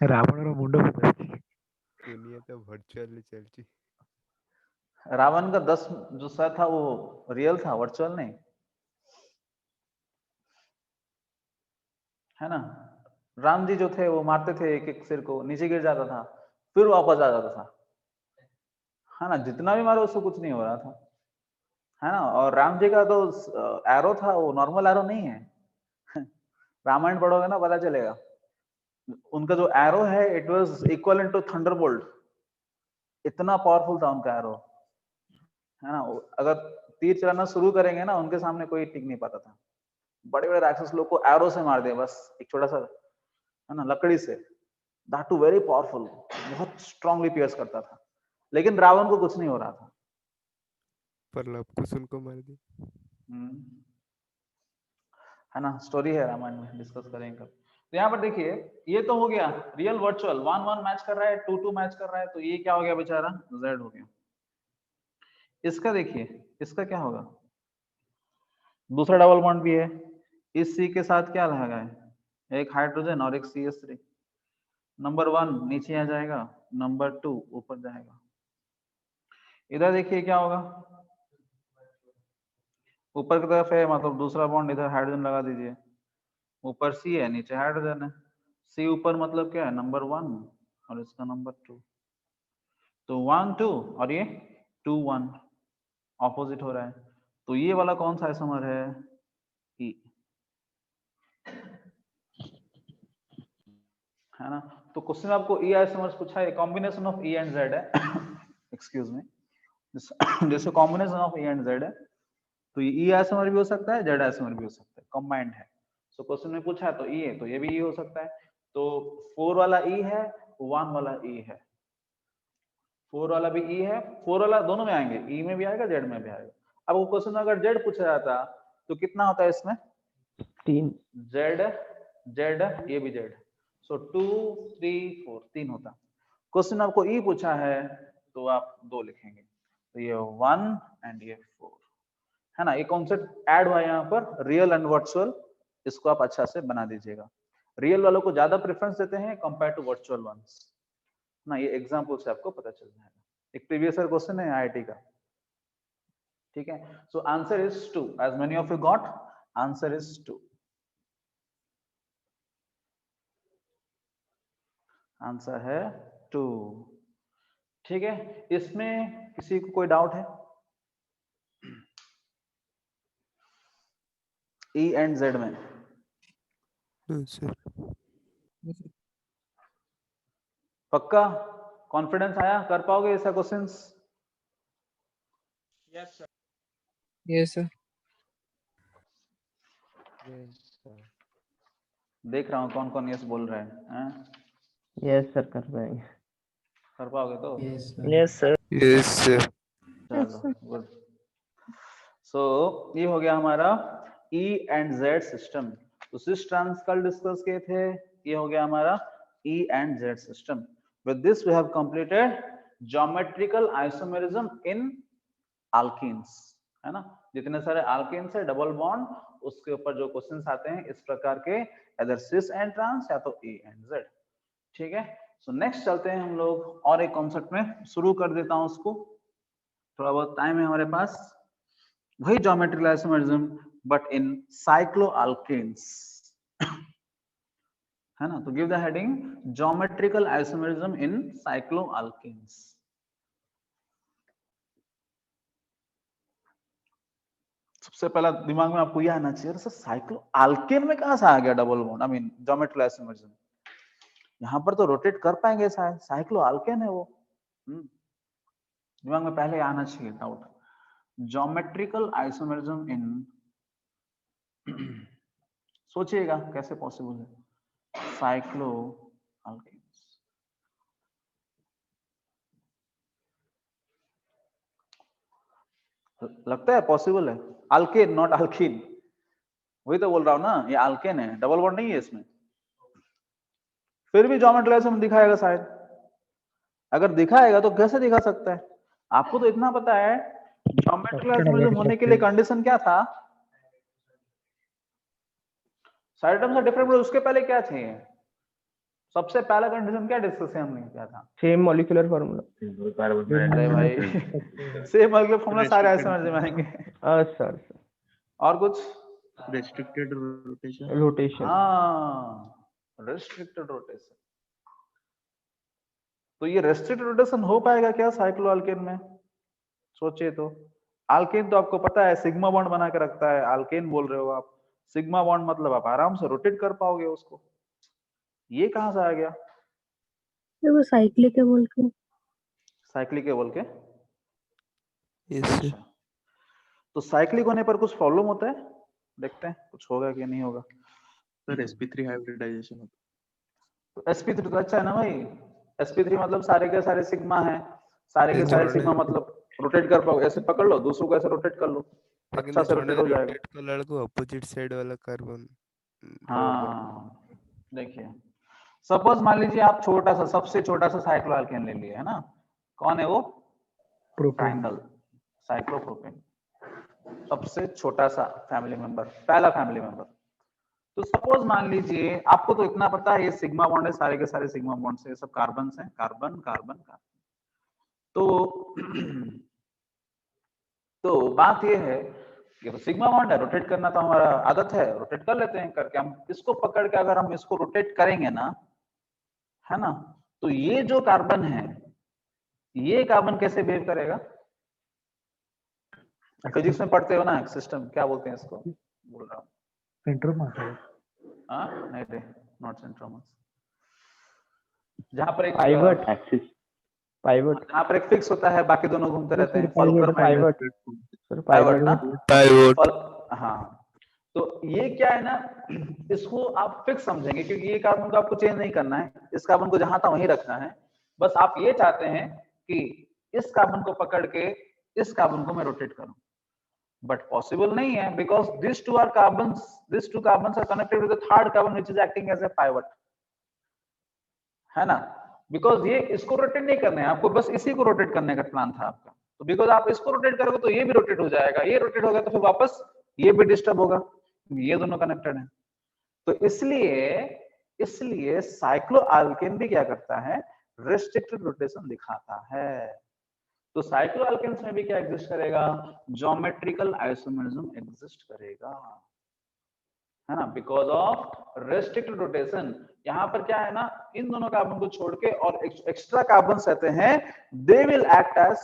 ରାବଣର ମୁଣ୍ଡ ହୋଇଯାଉଛି। दुनिया तो वर्चुअली चलती। रावण का 10 जो सर था वो रियल था, वर्चुअल नहीं, है ना। राम जी जो थे वो मारते थे एक एक सिर को, नीचे गिर जाता था, फिर वापस आ जाता था, है ना। जितना भी मारो उसको कुछ नहीं हो रहा था, है ना। और राम जी का तो एरो था, वो नॉर्मल एरो नहीं है। रामायण पढ़ोगे ना पता चलेगा, उनका जो एरो है it was equivalent to thunderbolt, इतना पावरफुल था उनका एरो, है ना। अगर तीर चलाना शुरू करेंगे ना उनके सामने कोई टिक नहीं पाता था। बड़े बड़े राक्षस लोग को एरो से मार दिया बस, एक छोटा सा, है ना, लकड़ी से, दैट टू वेरी पावरफुल, बहुत स्ट्रांगली पियर्स करता था। लेकिन रावण को कुछ नहीं हो रहा था, पर लव कुछ उनको मार दी। है ना। स्टोरी है रामायण में, डिस्कस करेंगे कल। तो यहाँ पर देखिए ये तो हो गया रियल वर्चुअल, 1-1 मैच कर रहा है, 2-2 मैच कर रहा है, तो ये क्या हो गया बेचारा Z हो गया। इसका देखिए इसका क्या होगा, दूसरा डबल बॉन्ड भी है, इस C के साथ क्या लगा है, एक हाइड्रोजन और एक CH3। नंबर 1 नीचे आ जाएगा, नंबर 2 ऊपर जाएगा। इधर देखिए क्या होगा, ऊपर की तरफ है मतलब दूसरा बॉन्ड, इधर हाइड्रोजन लगा दीजिए, ऊपर C है नीचे हाइड्रोजन है, C ऊपर मतलब क्या है नंबर 1 और इसका नंबर 2, तो 1-2 और ये 2-1 ऑपोजिट हो रहा है। तो ये वाला कौन सा आइसोमर है, E, है ना। तो क्वेश्चन में आपको E आइसोमर्स पूछा है, combination of E and Z है, एक्सक्यूज मी, जैसे combination of E and Z है, तो ये E आइसोमर भी हो सकता है, Z आइसोमर भी हो सकता है, कंबाइंड है। सो क्वेश्चन में पूछा है तो E है, तो ये भी E हो सकता है। तो 4 वाला E है, 1 वाला E है, 4 वाला भी E है, 4 वाला दोनों में आएंगे, E में भी आएगा Z में भी आएगा। अब वो क्वेश्चन में अगर Z पूछा जाता तो कितना होता है इसमें 3 Z, ये भी Z, सो 2 3 4 3 होता। क्वेश्चन आपको E पूछा है तो आप 2 लिखेंगे, तो ये 1 एंड ये 4, है ना। ये कॉन्सेप्ट ऐड हुआ यहाँ पर, रियल एंड वर्चुअल, इसको आप अच्छा से बना दीजिएगा। रियल वालों को ज्यादा प्रेफरेंस देते हैं कंपेयर टू वर्चुअल वंस ना, ये एग्जांपल से आपको पता चल जाएगा। एक प्रीवियस ईयर क्वेश्चन है IIT का, ठीक है। So answer is 2, as many of you got, answer is 2, answer है 2, ठीक है। इसमें किसी को कोई डाउट है, E एंड Z में? सर पक्का कॉन्फिडेंस आया, कर पाओगे ऐसा questions? Yes sir. Yes sir. देख रहा हूँ कौन कौन यस बोल रहे हैं, यस सर कर पाएंगे। कर पाओगे तो? Yes sir. Yes sir. चलो गुड। सो ये हो गया हमारा E एंड Z सिस्टम। तो सिस ट्रांस कल डिस्कस किए थे, ये हो गया हमारा E एंड Z सिस्टम। With this we have completed geometrical isomerism in alkenes, है ना। जितने सारे अल्कीन्स है डबल बॉन्ड, उसके ऊपर जो क्वेश्चंस आते हैं इस प्रकार के, इधर सिस एंड ट्रांस या तो E एंड Z, ठीक है। सो नेक्स्ट चलते हैं हम लोग और एक कॉन्सेप्ट में, शुरू कर देता हूं उसको, थोड़ा बहुत टाइम है हमारे पास। वही geometrical isomerism but in cycloalkanes, है ना। तो give the heading geometrical isomerism in cycloalkanes. सबसे पहला दिमाग में आपको यह आना चाहिए, सर साइक्लोअल्केन में कहां से आ गया double bond, I mean geometrical isomerism, यहां पर तो रोटेट कर पाएंगे शायद, साइक्लोअल्केन है वो। दिमाग में पहले आना चाहिए डाउट, ज्योमेट्रिकल आइसोमेरिज्म इन, सोचिएगा कैसे पॉसिबल है साइक्लोअल्केन्स। लगता है पॉसिबल है, अल्केन नॉट अल्कीन, वही तो बोल रहा हूं ना, ये अल्केन है, डबल बॉन्ड नहीं है इसमें। फिर भी ज्योमेट्रिकल आइसोमर दिखाएगा शायद। अगर दिखाएगा तो कैसे दिखा सकता है? आपको तो इतना पता है ज्योमेट्रिकल आइसोमरिज्म होने के लिए कंडीशन क्या था? सारे टर्म्स आर डिफरेंट, उसके पहले क्या चाहिए? सबसे पहला कंडीशन क्या डिस्कस हमने किया था? Same molecular formula. अरे भाई सेम मॉलिक्यूलर फार्मूला सारे आइसोमर में आएंगे। सर और कुछ? Restricted rotation. रोटेशन। हाँ, रेस्ट्रिक्टेड रोटेशन। तो ये रेस्ट्रिक्टेड रोटेशन हो पाएगा क्या साइक्लो अल्केन में? सोचिए तो। अल्केन तो आपको पता है सिग्मा बॉन्ड बना के रखता है, अल्केन बोल रहे हो आप, सिग्मा बॉन्ड मतलब आप आराम से रोटेट कर पाओगे उसको। ये कहां से आ गया? वो साइक्लिक है बोल के। साइक्लिक है बोल के? यस तो साइक्लिक होने पर कुछ प्रॉब्लम होता है? देखते हैं कुछ होगा कि नहीं होगा। सर sp3 हाइब्रिडाइजेशन होता तो sp3 तो अच्छा है ना भाई। sp3 मतलब सारे के सारे सिग्मा हैं, सारे के सारे सिग्मा मतलब रोटेट कर पाओगे। ऐसे पकड़ लो, दूसरों को ऐसे रोटेट कर लो, अच्छा से रोटेट हो जाएगा। रोटेट कला को अपोजिट साइड वाला कार्बन। हाँ देखिए, सपोज मान लीजिए आप छोटा सा, सबसे छोटा सा साइक्लो अल्केन ले लिए है ना, कौन है वो? ट्रायंगल साइक्लोप्रोपेन, सबसे छोटा सा फैमिली मेंबर, पहला फैमिली मेंबर। तो सपोज मान लीजिए, आपको तो इतना पता है ये सिग्मा बॉन्ड है, सारे के सारे सिग्मा बॉन्ड से सब कार्बन हैं, कार्बन कार्बन कार्बन। तो बात ये है कि सिग्मा बॉन्ड है, रोटेट करना तो हमारा आदत है, रोटेट कर लेते हैं करके। हम इसको पकड़ के अगर हम इसको रोटेट करेंगे ना, है ना, तो ये जो कार्बन है, ये कार्बन कैसे बिहेव करेगा? फिजिक्स में पढ़ते हो ना, सिस्टम क्या बोलते हैं इसको, बोल रहा हूँ। सेंट्रोमर है। हाँ नहीं रे, नॉट सेंट्रोमर। जहां पर एक पाइवट एक्सिस, पाइवट। जहां पर एक फिक्स होता है, बाकी दोनों घूमते रहते हैं। पाइवट सर, पाइवट ना, पाइवट। हाँ, तो ये क्या है ना, इसको आप फिक्स समझेंगे क्योंकि ये कार्बन को आपको चेंज नहीं करना है, इस कार्बन को जहां था वहीं रखना है। बस आप ये चाहते हैं कि इस कार्बन को पकड़ के इस कार्बन को मैं रोटेट करूं, बट पॉसिबल नहीं है because this two carbons are connected with the third carbon which is acting as a pivot, है ना। बिकॉज ये इसको रोटेट नहीं करना है आपको, बस इसी को रोटेट करने का प्लान था आपका। तो बिकॉज आप इसको रोटेट करोगे तो ये भी रोटेट हो जाएगा, ये रोटेट होगा तो फिर वापस ये भी डिस्टर्ब होगा, ये दोनों कनेक्टेड है। तो इसलिए साइक्लो अल्केन भी क्या करता है, रेस्ट्रिक्टेड रोटेशन दिखाता है। तो साइक्लो अल्केन्स में भी क्या एग्जिस्ट करेगा, ज्योमेट्रिकल आइसोमरिज्म एग्जिस्ट करेगा, है ना, बिकॉज ऑफ रेस्ट्रिक्टेड रोटेशन। यहां पर क्या है ना, इन दोनों कार्बन को छोड़ के और एक्स्ट्रा कार्बन रहते हैं, they will act as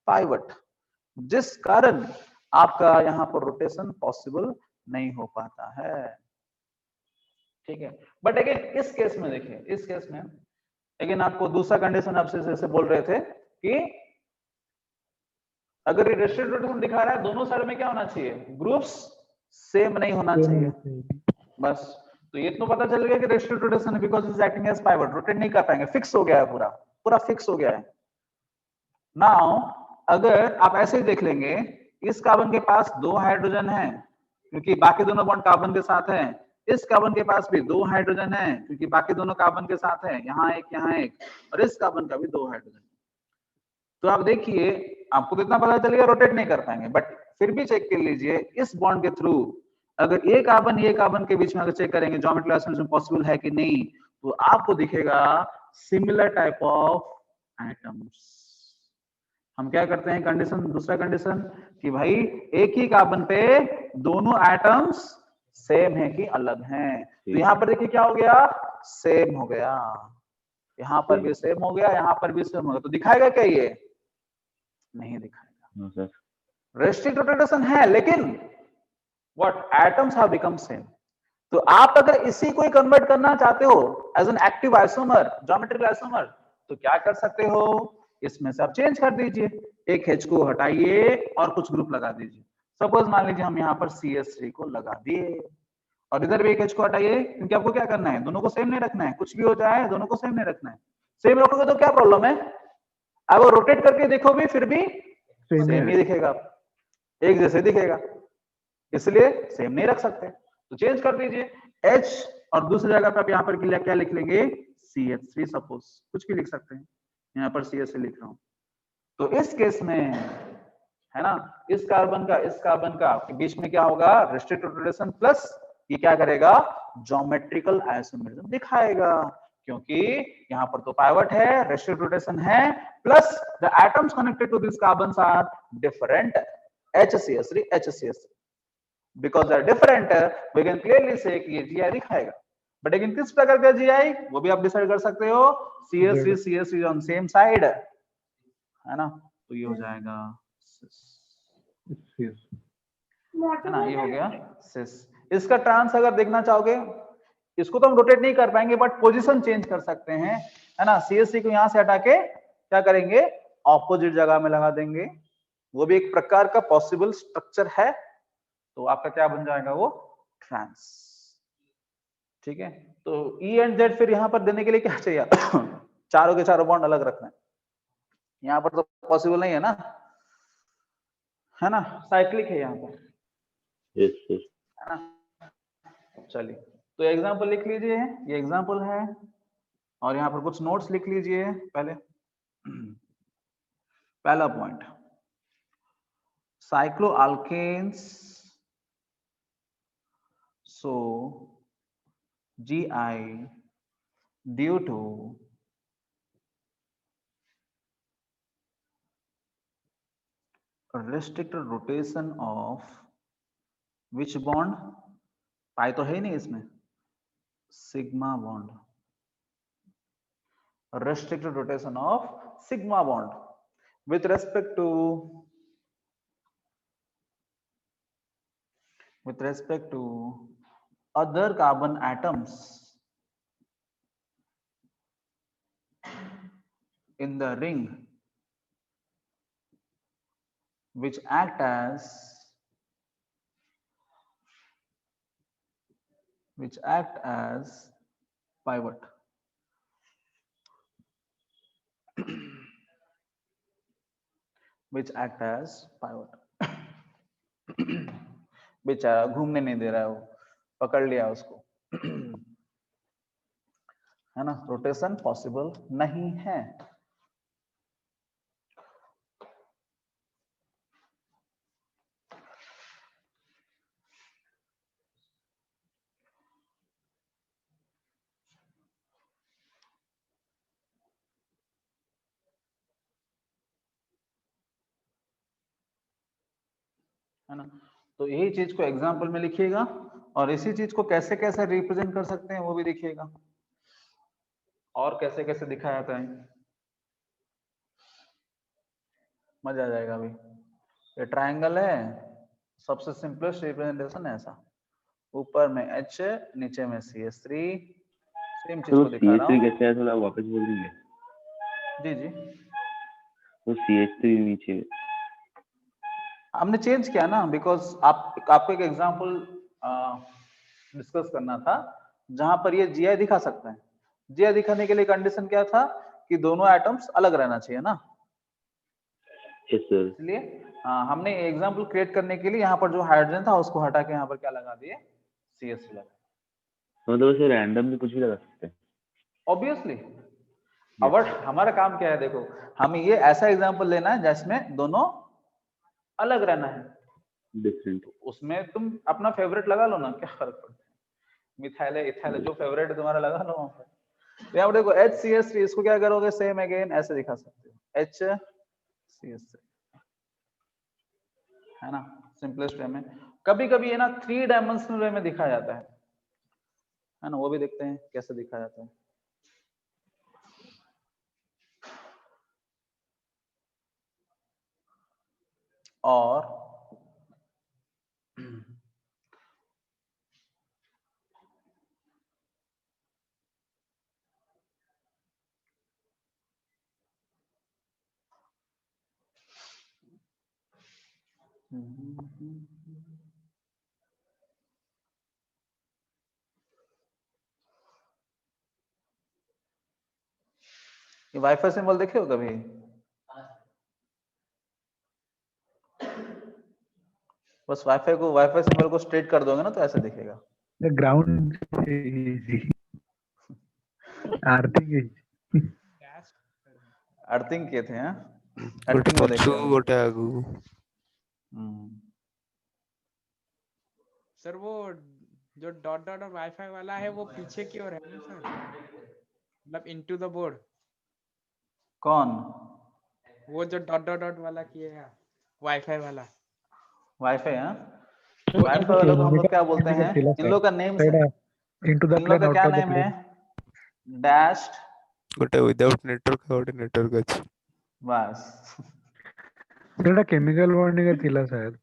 pivot, जिस कारण आपका यहां पर रोटेशन पॉसिबल नहीं हो पाता है। ठीक है, बट अगेन इस केस में देखिए, इस केस में अगेन आपको दूसरा कंडीशन आपसे जैसे बोल रहे थे कि अगर ये रेस्ट्रिक्टेड रोटेशन दिखा रहा है, दोनों साइड में क्या होना चाहिए, ग्रुप्स सेम नहीं होना चाहिए। बस तो ये तो पता चल गया कि रेस्ट्रिक्टेड रोटेशन है because it is acting as pivot, rotate नहीं कर पाएंगे, फिक्स हो गया है, पूरा फिक्स हो गया है। नाउ अगर आप ऐसे ही देख लेंगे, इस कार्बन के पास 2 हाइड्रोजन है क्योंकि बाकी दोनों बॉन्ड कार्बन के साथ है, इस कार्बन के पास भी 2 हाइड्रोजन है क्योंकि बाकी दोनों कार्बन के साथ है, यहाँ एक, और इस कार्बन का भी 2 हाइड्रोजन। तो आप देखिए, आपको तो इतना पता चलेगा रोटेट नहीं कर पाएंगे, बट फिर भी चेक कर लीजिए इस बॉन्ड के थ्रू, अगर ये कार्बन के बीच में अगर चेक करेंगे ज्योमेट्रिकल आइसोमरिज्म पॉसिबल है कि नहीं, तो आपको दिखेगा सिमिलर टाइप ऑफ एटम्स। हम क्या करते हैं, कंडीशन, दूसरा कंडीशन कि भाई एक ही कार्बन पे दोनों एटम्स सेम है कि अलग हैं। तो यहाँ पर देखिए क्या हो गया, सेम हो गया, यहाँ पर भी सेम हो गया, यहाँ पर भी सेम हो गया। तो दिखाएगा क्या ये? नहीं दिखाएगा। रेस्ट्रिक्टेड रोटेशन है लेकिन what, atoms have become same. तो आप अगर इसी को कन्वर्ट करना चाहते हो as an active isomer, geometrical isomer, तो क्या कर सकते हो, इसमें से आप चेंज कर दीजिए, एक H को हटाइए और कुछ ग्रुप लगा दीजिए। सपोज मान लीजिए हम यहाँ पर CH3 को लगा दिए और इधर भी एक H को हटाइए, क्योंकि आपको क्या करना है, दोनों को सेम नहीं रखना है, कुछ भी हो जाए दोनों को सेम नहीं रखना है। सेम रखोगे तो क्या प्रॉब्लम है, अगर रोटेट करके देखोगे फिर भी सेम ही दिखेगा, एक जैसे दिखेगा, इसलिए सेम नहीं रख सकते, तो चेंज कर दीजिए H और दूसरी जगह पे आप यहाँ पर क्या लिख लेंगे, CH3 सपोज, कुछ भी लिख सकते हैं, यहाँ पर CH3 लिख रहा हूँ। तो इस केस में है ना, इस कार्बन का बीच में क्या होगा, रेस्ट्रिक्टेड रोटेशन प्लस ये क्या करेगा, ज्योमेट्रिकल आइसोमेरिज्म दिखाएगा, क्योंकि यहाँ पर तो पाइवट है, रेस्ट्रिक्टेड रोटेशन है, plus the atoms connected to this carbons are different, HCS3 HCS3, because they are different we can clearly say कि ये GI दिखाएगा। बट लेकिन किस प्रकार का GI वो भी आप डिसाइड कर सकते हो, CH3 CH3 on same side, है ना, तो ये हो जाएगा है ना, ये हो गया सिस। इसका ट्रांस अगर देखना चाहोगे, इसको तो हम रोटेट नहीं कर पाएंगे बट पोजीशन चेंज कर सकते हैं, है ना। CH3 को यहां से हटा के क्या करेंगे, ऑपोजिट जगह में लगा देंगे, वो भी एक प्रकार का पॉसिबल स्ट्रक्चर है, तो आपका क्या बन जाएगा, वो ट्रांस, ठीक है। तो E एंड Z फिर यहाँ पर देने के लिए क्या चाहिए चारों के चारों बॉन्ड अलग रखना है, यहाँ पर तो पॉसिबल नहीं है ना, है ना, साइक्लिक है यहाँ पर, यस यस है ना। चलिए तो एग्जांपल लिख लीजिए, ये एग्जांपल है, और यहाँ पर कुछ नोट्स लिख लीजिए। पहले पहला point, cycloalkanes, so GI due to restricted rotation of which bond, पाई तो है ही नहीं इसमें, sigma bond, restricted rotation of sigma bond with respect to other carbon atoms in the ring which act as pivot, which act as pivot बेचारा घूमने नहीं दे रहा है, वो पकड़ लिया उसको है ना, रोटेशन पॉसिबल नहीं है। है ना, तो यही चीज को एग्जाम्पल में लिखिएगा, और इसी चीज को कैसे कैसे रिप्रेजेंट कर सकते हैं वो भी देखिएगा, और कैसे कैसे दिखाया जाता है, मजा आ जाएगा। अभी ये ट्रायंगल है, सबसे सिंपलेस्ट रिप्रेजेंटेशन है ऐसा, ऊपर में H नीचे में CH3, सेम चीज तो को दिखा रहा CH3 हूँ। कैसे है, थोड़ा वापस बोल देंगे। जी जी, तो CH3 नीचे हमने चेंज किया ना, बिकॉज आपको एक एग्जांपल डिस्कस करना था जहां पर ये GI दिखा सकता है। GI दिखाने के लिए कंडीशन क्या था कि दोनों एटम्स अलग रहना चाहिए ना, यस सर। इसलिए हमने एग्जांपल क्रिएट करने के लिए यहाँ पर जो हाइड्रोजन था उसको हटा के यहाँ पर क्या लगा दिए, CH3 लगा। मतलब उसे रैंडम भी कुछ भी लगा सकते हैं। ऑब्वियसली, अब हमारा काम क्या है, देखो हमें ये ऐसा एग्जांपल लेना है जिसमें दोनों अलग रहना है, डिफरेंट, उसमें तुम अपना फेवरेट लगा लो ना, क्या फर्क पड़ता है, मिथाइल है, इथाइल है, जो फेवरेट है तुम्हारा लगा लो वहां पर। तो यहाँ पर देखो HCH3, इसको क्या करोगे, सेम अगेन ऐसे दिखा सकते हो, HCH3, है ना, सिंपलेस्ट वे में। कभी कभी है ना 3 डायमेंशनल वे में दिखाया जाता है ना, वो भी देखते हैं कैसे दिखाया जाता है। और ये वाईफाई सिंबल देखे हो कभी, बस वाईफाई सिंबल को स्ट्रेट कर दोगे ना तो ऐसे दिखेगा। ग्राउंड अर्थिंग अर्थिंग किए थे हैं ଗୋଟେ अर्थिंग में देखे ପଛକୁ होंगे। ଗୋଟେ ଆଗକୁ। सर वो जो डॉट डॉट और वाईफाई वाला है वो पीछे की ओर है ना सर, मतलब इनटू द बोर्ड। कौन वो जो डॉट डॉट डॉट वाला किए है वाईफाई वाला, वाईफाई? हाँ वो वाईफाई वालों को हम लोग क्या बोलते हैं? इन लोग का नेम सर इनटू द इन लोग प्लेन का आउट क्या ऑफ द नेम है? Plane dashed. ଗୋଟେ ୱିଦାଉଟ୍ ନେଟୱାର୍କ ଆଉ ଗୋଟେ ନେଟୱାର୍କ ଅଛି। बस ସେଟା କେମିକାଲ ବଣ୍ଡିंग ଥିଲା शायद।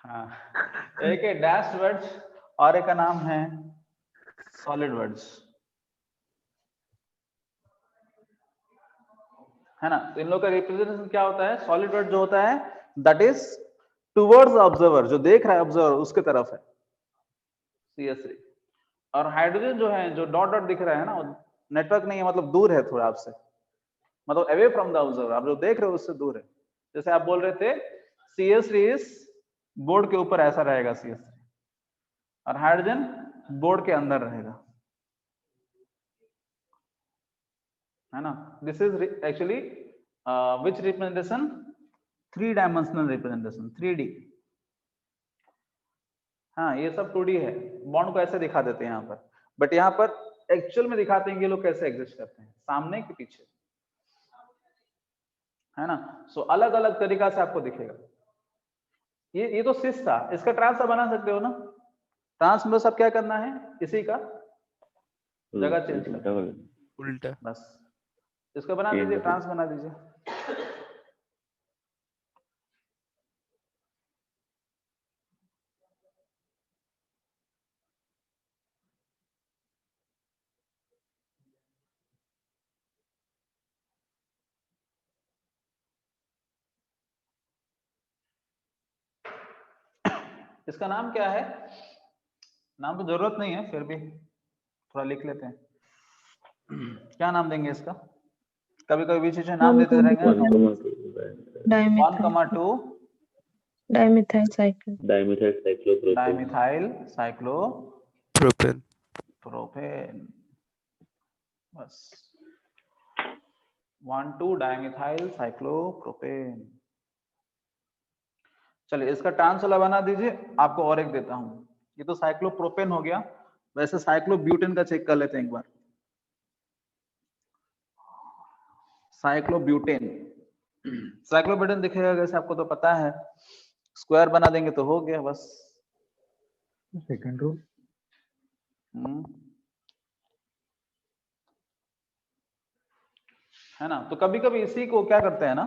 हाँ एक है डैश्ड वर्ड्स और एक का नाम है सॉलिड वर्ड्स, है ना? तो इन लोग का रिप्रेजेंटेशन क्या होता है? सॉलिड वर्ड जो होता है दैट इज टुवर्ड्स ऑब्जर्वर, जो देख रहा है ऑब्जर्वर उसके तरफ है, CS3। और हाइड्रोजन जो है, जो डॉट डॉट दिख रहा है ना, नेटवर्क नहीं है, मतलब दूर है थोड़ा आपसे, मतलब अवे फ्रॉम द ऑब्जर्वर, आप जो देख रहे हो उससे दूर है। जैसे आप बोल रहे थे CS3 इज बोर्ड के ऊपर, ऐसा रहेगा CS3, और हाइड्रोजन बोर्ड के अंदर रहेगा, है ना? This is actually which representation? 3 dimensional representation, 3D। हाँ ये सब 2D है, बॉन्ड को ऐसे दिखा देते हैं यहाँ पर, बट यहाँ पर एक्चुअल में दिखाते हैं कि लोग कैसे एग्जिस्ट करते हैं, सामने के पीछे, है ना? सो अलग अलग तरीका से आपको दिखेगा। ये तो सिस था, इसका ट्रांस आप बना सकते हो ना? ट्रांस में सब क्या करना है, इसी का जगह चेंज करना है, उल्टा। बस इसको बना दीजिए, ट्रांस बना दीजिए। इसका नाम क्या है? नाम तो जरूरत नहीं है, फिर भी थोड़ा लिख लेते हैं। क्या नाम देंगे इसका? कभी कभी बीच में नाम देते रहेंगे। 1,2 डाइमिथाइल साइक्लिन। डाइमिथाइल साइक्लोप्रोपेन, बस 1,2 डाइमिथाइल साइक्लोप्रोपेन। चलिए इसका ट्रांस वाला बना दीजिए, आपको और एक देता हूं। ये तो साइक्लोप्रोपेन हो गया, वैसे साइक्लोब्यूटेन का चेक कर लेते हैं एक बार। साइक्लोब्यूटेन, साइक्लोब्यूटेन दिखेगा जैसे, आपको तो पता है, स्क्वायर बना देंगे तो हो गया बस। सेकंड रूल है ना? तो कभी कभी इसी को क्या करते हैं ना,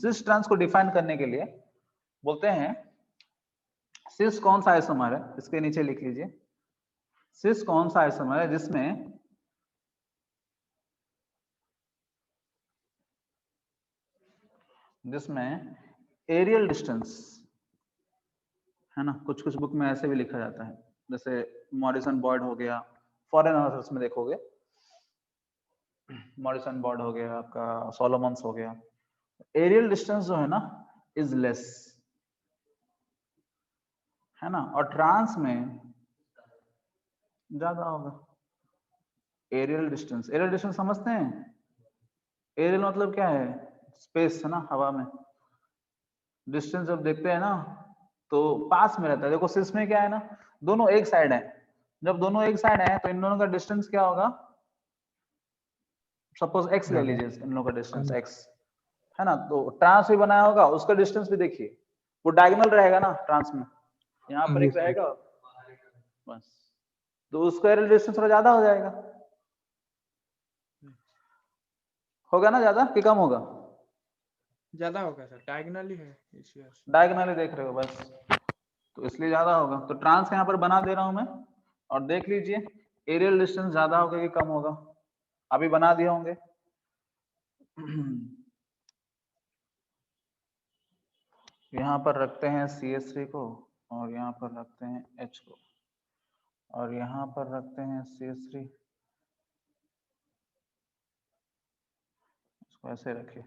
सिस ट्रांस को डिफाइन करने के लिए बोलते हैं सिस कौन सा आइसोमर है, इसके नीचे लिख लीजिए, सिस कौन सा आइसोमर है जिसमें एरियल डिस्टेंस, है ना? कुछ कुछ बुक में ऐसे भी लिखा जाता है, जैसे मॉरिसन बॉयड हो गया, फॉरेन ऑथर्स में देखोगे मॉरिसन बॉयड हो गया, आपका सोलोमन्स हो गया, एरियल डिस्टेंस जो है ना इज लेस, है ना? और ट्रांस में ज्यादा होगा। एरियल डिस्टेंस समझते हैं? एरियल मतलब क्या है? स्पेस, है ना, हवा में। डिस्टेंस जब देखते हैं ना तो पास में रहता है। देखो सिस में क्या है ना, दोनों एक साइड है, जब दोनों एक साइड है तो इन दोनों का डिस्टेंस क्या होगा? सपोज x ले लीजिए, इन लोगों का डिस्टेंस x, है ना? तो ट्रांस भी बनाया होगा, उसका डिस्टेंस भी देखिए, वो डायगोनल रहेगा ना ट्रांस में, यहाँ पर एक रहेगा बस, तो उसका एरियल डिस्टेंस थोड़ा ज्यादा हो जाएगा, होगा ना ज्यादा कि कम होगा? ज्यादा होगा सर, डायगोनली है इसलिए। डायगोनली देख रहे हो बस, तो इसलिए ज्यादा होगा। तो ट्रांस यहाँ पर बना दे रहा हूं मैं, और देख लीजिए एरियल डिस्टेंस ज्यादा होगा कि कम होगा, अभी बना दिए होंगे। यहाँ पर रखते हैं CS3 को, और यहाँ पर रखते हैं H को, और यहाँ पर रखते हैं CS3, इसको ऐसे रखिए।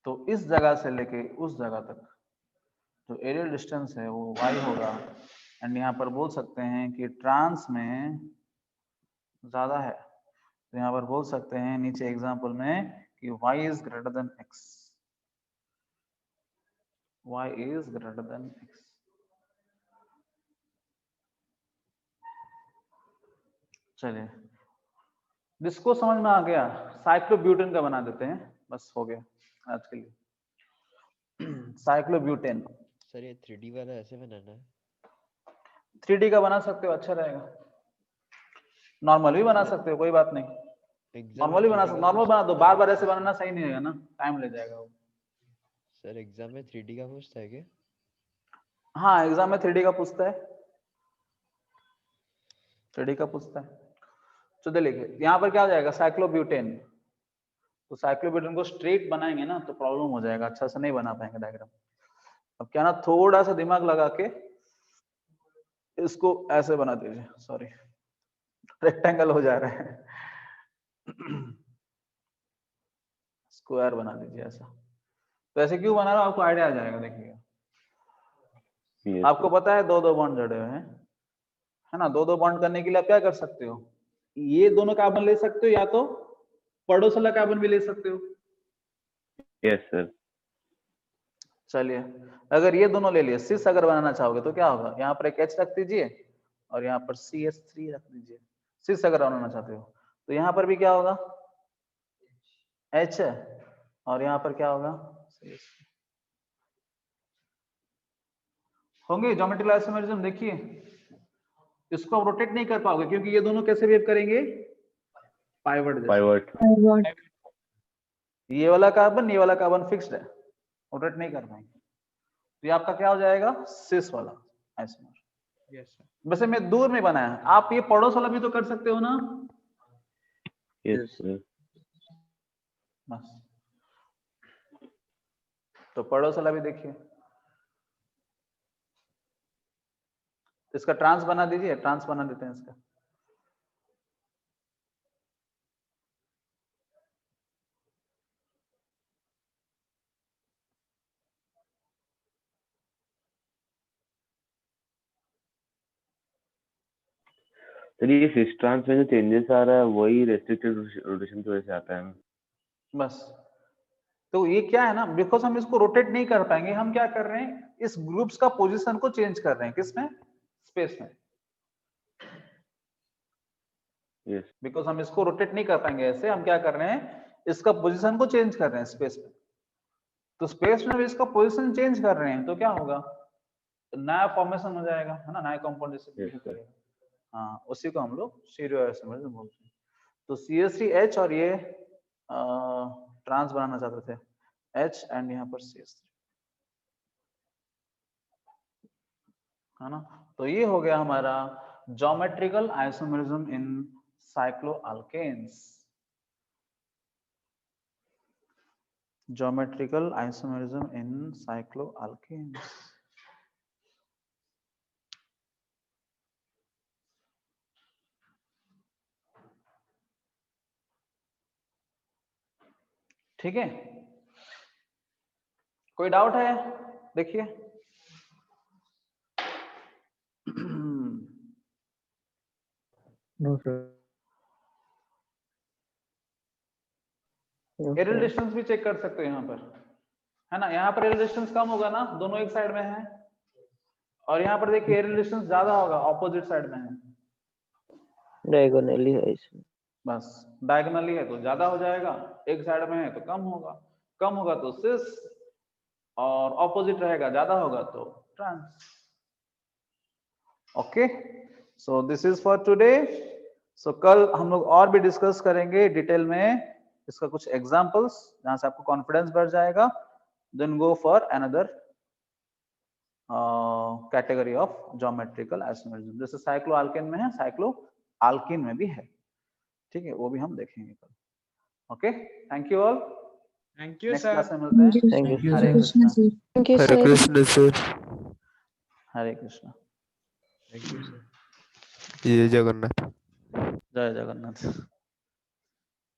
तो इस जगह से लेके उस जगह तक जो एरियल डिस्टेंस है वो y होगा, एंड यहाँ पर बोल सकते हैं कि ट्रांस में ज्यादा है, तो यहाँ पर बोल सकते हैं नीचे एग्जांपल में कि y is greater than x, y is greater than x। चलिए, जिसको समझ में आ गया साइक्लोब्यूटेन का बना देते हैं, बस हो गया आज के लिए। साइक्लोब्यूटेन सर ये 3D वाला ऐसे बनाना है? 3D का बना सकते हो, अच्छा रहेगा। नॉर्मल भी बना सकते हो, कोई बात नहीं, एग्जाम नॉर्मल भी बना 3D सकते, का नॉर्मल बना दो, बार बार ऐसे बनाना सही नहीं रहेगा ना, टाइम ले जाएगा वो। सर एग्जाम में 3D का पूछता है क्या? हाँ, एग्जाम में 3D का पूछता है, 3D का पूछता है। तो देखिए यहाँ पर क्या हो जाएगा, साइक्लोब्यूटेन, तो साइक्लोब्यूटेन को स्ट्रेट बनाएंगे ना तो प्रॉब्लम हो जाएगा, अच्छा से नहीं बना पाएंगे डायग्राम। अब क्या ना, थोड़ा सा दिमाग लगा के इसको ऐसे बना दीजिए, सॉरी रेक्टेंगल हो जा रहा है, स्क्वायर बना दीजिए ऐसा। तो ऐसे क्यों बना रहा हूं, आपको आइडिया आ जाएगा। देखिएगा, Yes, आपको पता है दो दो बॉन्ड जड़े हुए हैं, है ना। दो दो बॉन्ड करने के लिए आप क्या कर सकते हो, ये दोनों कार्बन ले सकते हो, या तो पड़ोस वाला कार्बन भी ले सकते हो। yes sir. चलिए, अगर ये दोनों ले लिए, सिस अगर बनाना चाहोगे तो क्या होगा, यहाँ पर एक H रख दीजिए और यहाँ पर CH3 रख दीजिए, सिस अगर बनाना चाहते हो। तो यहाँ पर भी क्या होगा, H है, और यहाँ पर क्या होगा, CH3 होंगे। ज्योमेट्रिकल आइसोमेरिज्म देखिए, इसको आप रोटेट नहीं कर पाओगे क्योंकि ये दोनों कैसे बिहेव करेंगे, पाइवट जैसे। Pivot. ये वाला कार्बन फिक्स्ड है, रोटेट नहीं कर पाएंगे, तो ये आपका क्या हो जाएगा, सिस वाला आइसोमर। Yes sir. वैसे मैं दूर में बनाया, आप ये पड़ोस वाला भी तो कर सकते हो ना। Yes sir. बस, तो पड़ोस वाला भी देखिए, इसका ट्रांस बना दीजिए, ट्रांस बना देते हैं इसका। सर ये सिस ट्रांस में जो चेंजेस आ रहा है वही रेस्ट्रिक्टेड रोटेशन की वजह से आता है। बस, तो ये क्या है ना, बिकॉज हम इसको रोटेट नहीं कर पाएंगे, हम क्या कर रहे हैं, इस ग्रुप्स का पोजीशन को चेंज कर रहे हैं, किसमें, स्पेस में। Yes. बिकॉज हम इसको रोटेट नहीं कर पाएंगे ऐसे, हम क्या कर रहे हैं, इसका पोजीशन को चेंज कर रहे हैं स्पेस में। तो स्पेस में भी इसका पोजीशन चेंज कर रहे हैं तो क्या होगा, नया फॉर्मेशन हो जाएगा, है ना, नया कंपाउंड जैसे बिहेव करेगा। हाँ, उसी को हम लोग स्टीरियो आइसोमरिज्म बोलते हैं। तो CH3H और ये ट्रांस बनाना चाहते थे, H एंड यहाँ पर CH3, है ना। तो ये हो गया हमारा geometrical isomerism in cycloalkanes. Geometrical isomerism in cycloalkanes. ठीक है, कोई डाउट है, देखिए। No sir. एरियल डिस्टेंस भी चेक कर सकते हो यहाँ पर, है ना। यहाँ पर एरियल डिस्टेंस कम होगा ना, दोनों एक साइड में है, और यहाँ पर देखिए एरियल डिस्टेंस ज्यादा होगा, ऑपोजिट साइड में है। डायगोनली है इसमें। बस, डायगोनली है तो ज्यादा हो जाएगा, एक साइड में है तो कम होगा, कम होगा तो सिस, और ऑपोजिट रहेगा, ज्यादा होगा तो trans. Okay, so this is for today. So कल हम लोग और भी डिस्कस करेंगे डिटेल में इसका कुछ एग्जांपल्स, जहां से आपको कॉन्फिडेंस बढ़ जाएगा। Then go for another category of geometrical isomerism, जैसे साइक्लोअल्केन में है, साइक्लोअल्कीन में भी है, ठीक है, वो भी हम देखेंगे कल। Okay, thank you all, thank you next sir. Class में मिलते हैं। Thank you Hare Krishna Krishna, sir. Thank you Hare sir. Krishna sir. Hare Krishna, thank you sir. जय जगन्नाथ। जय जगन्नाथ।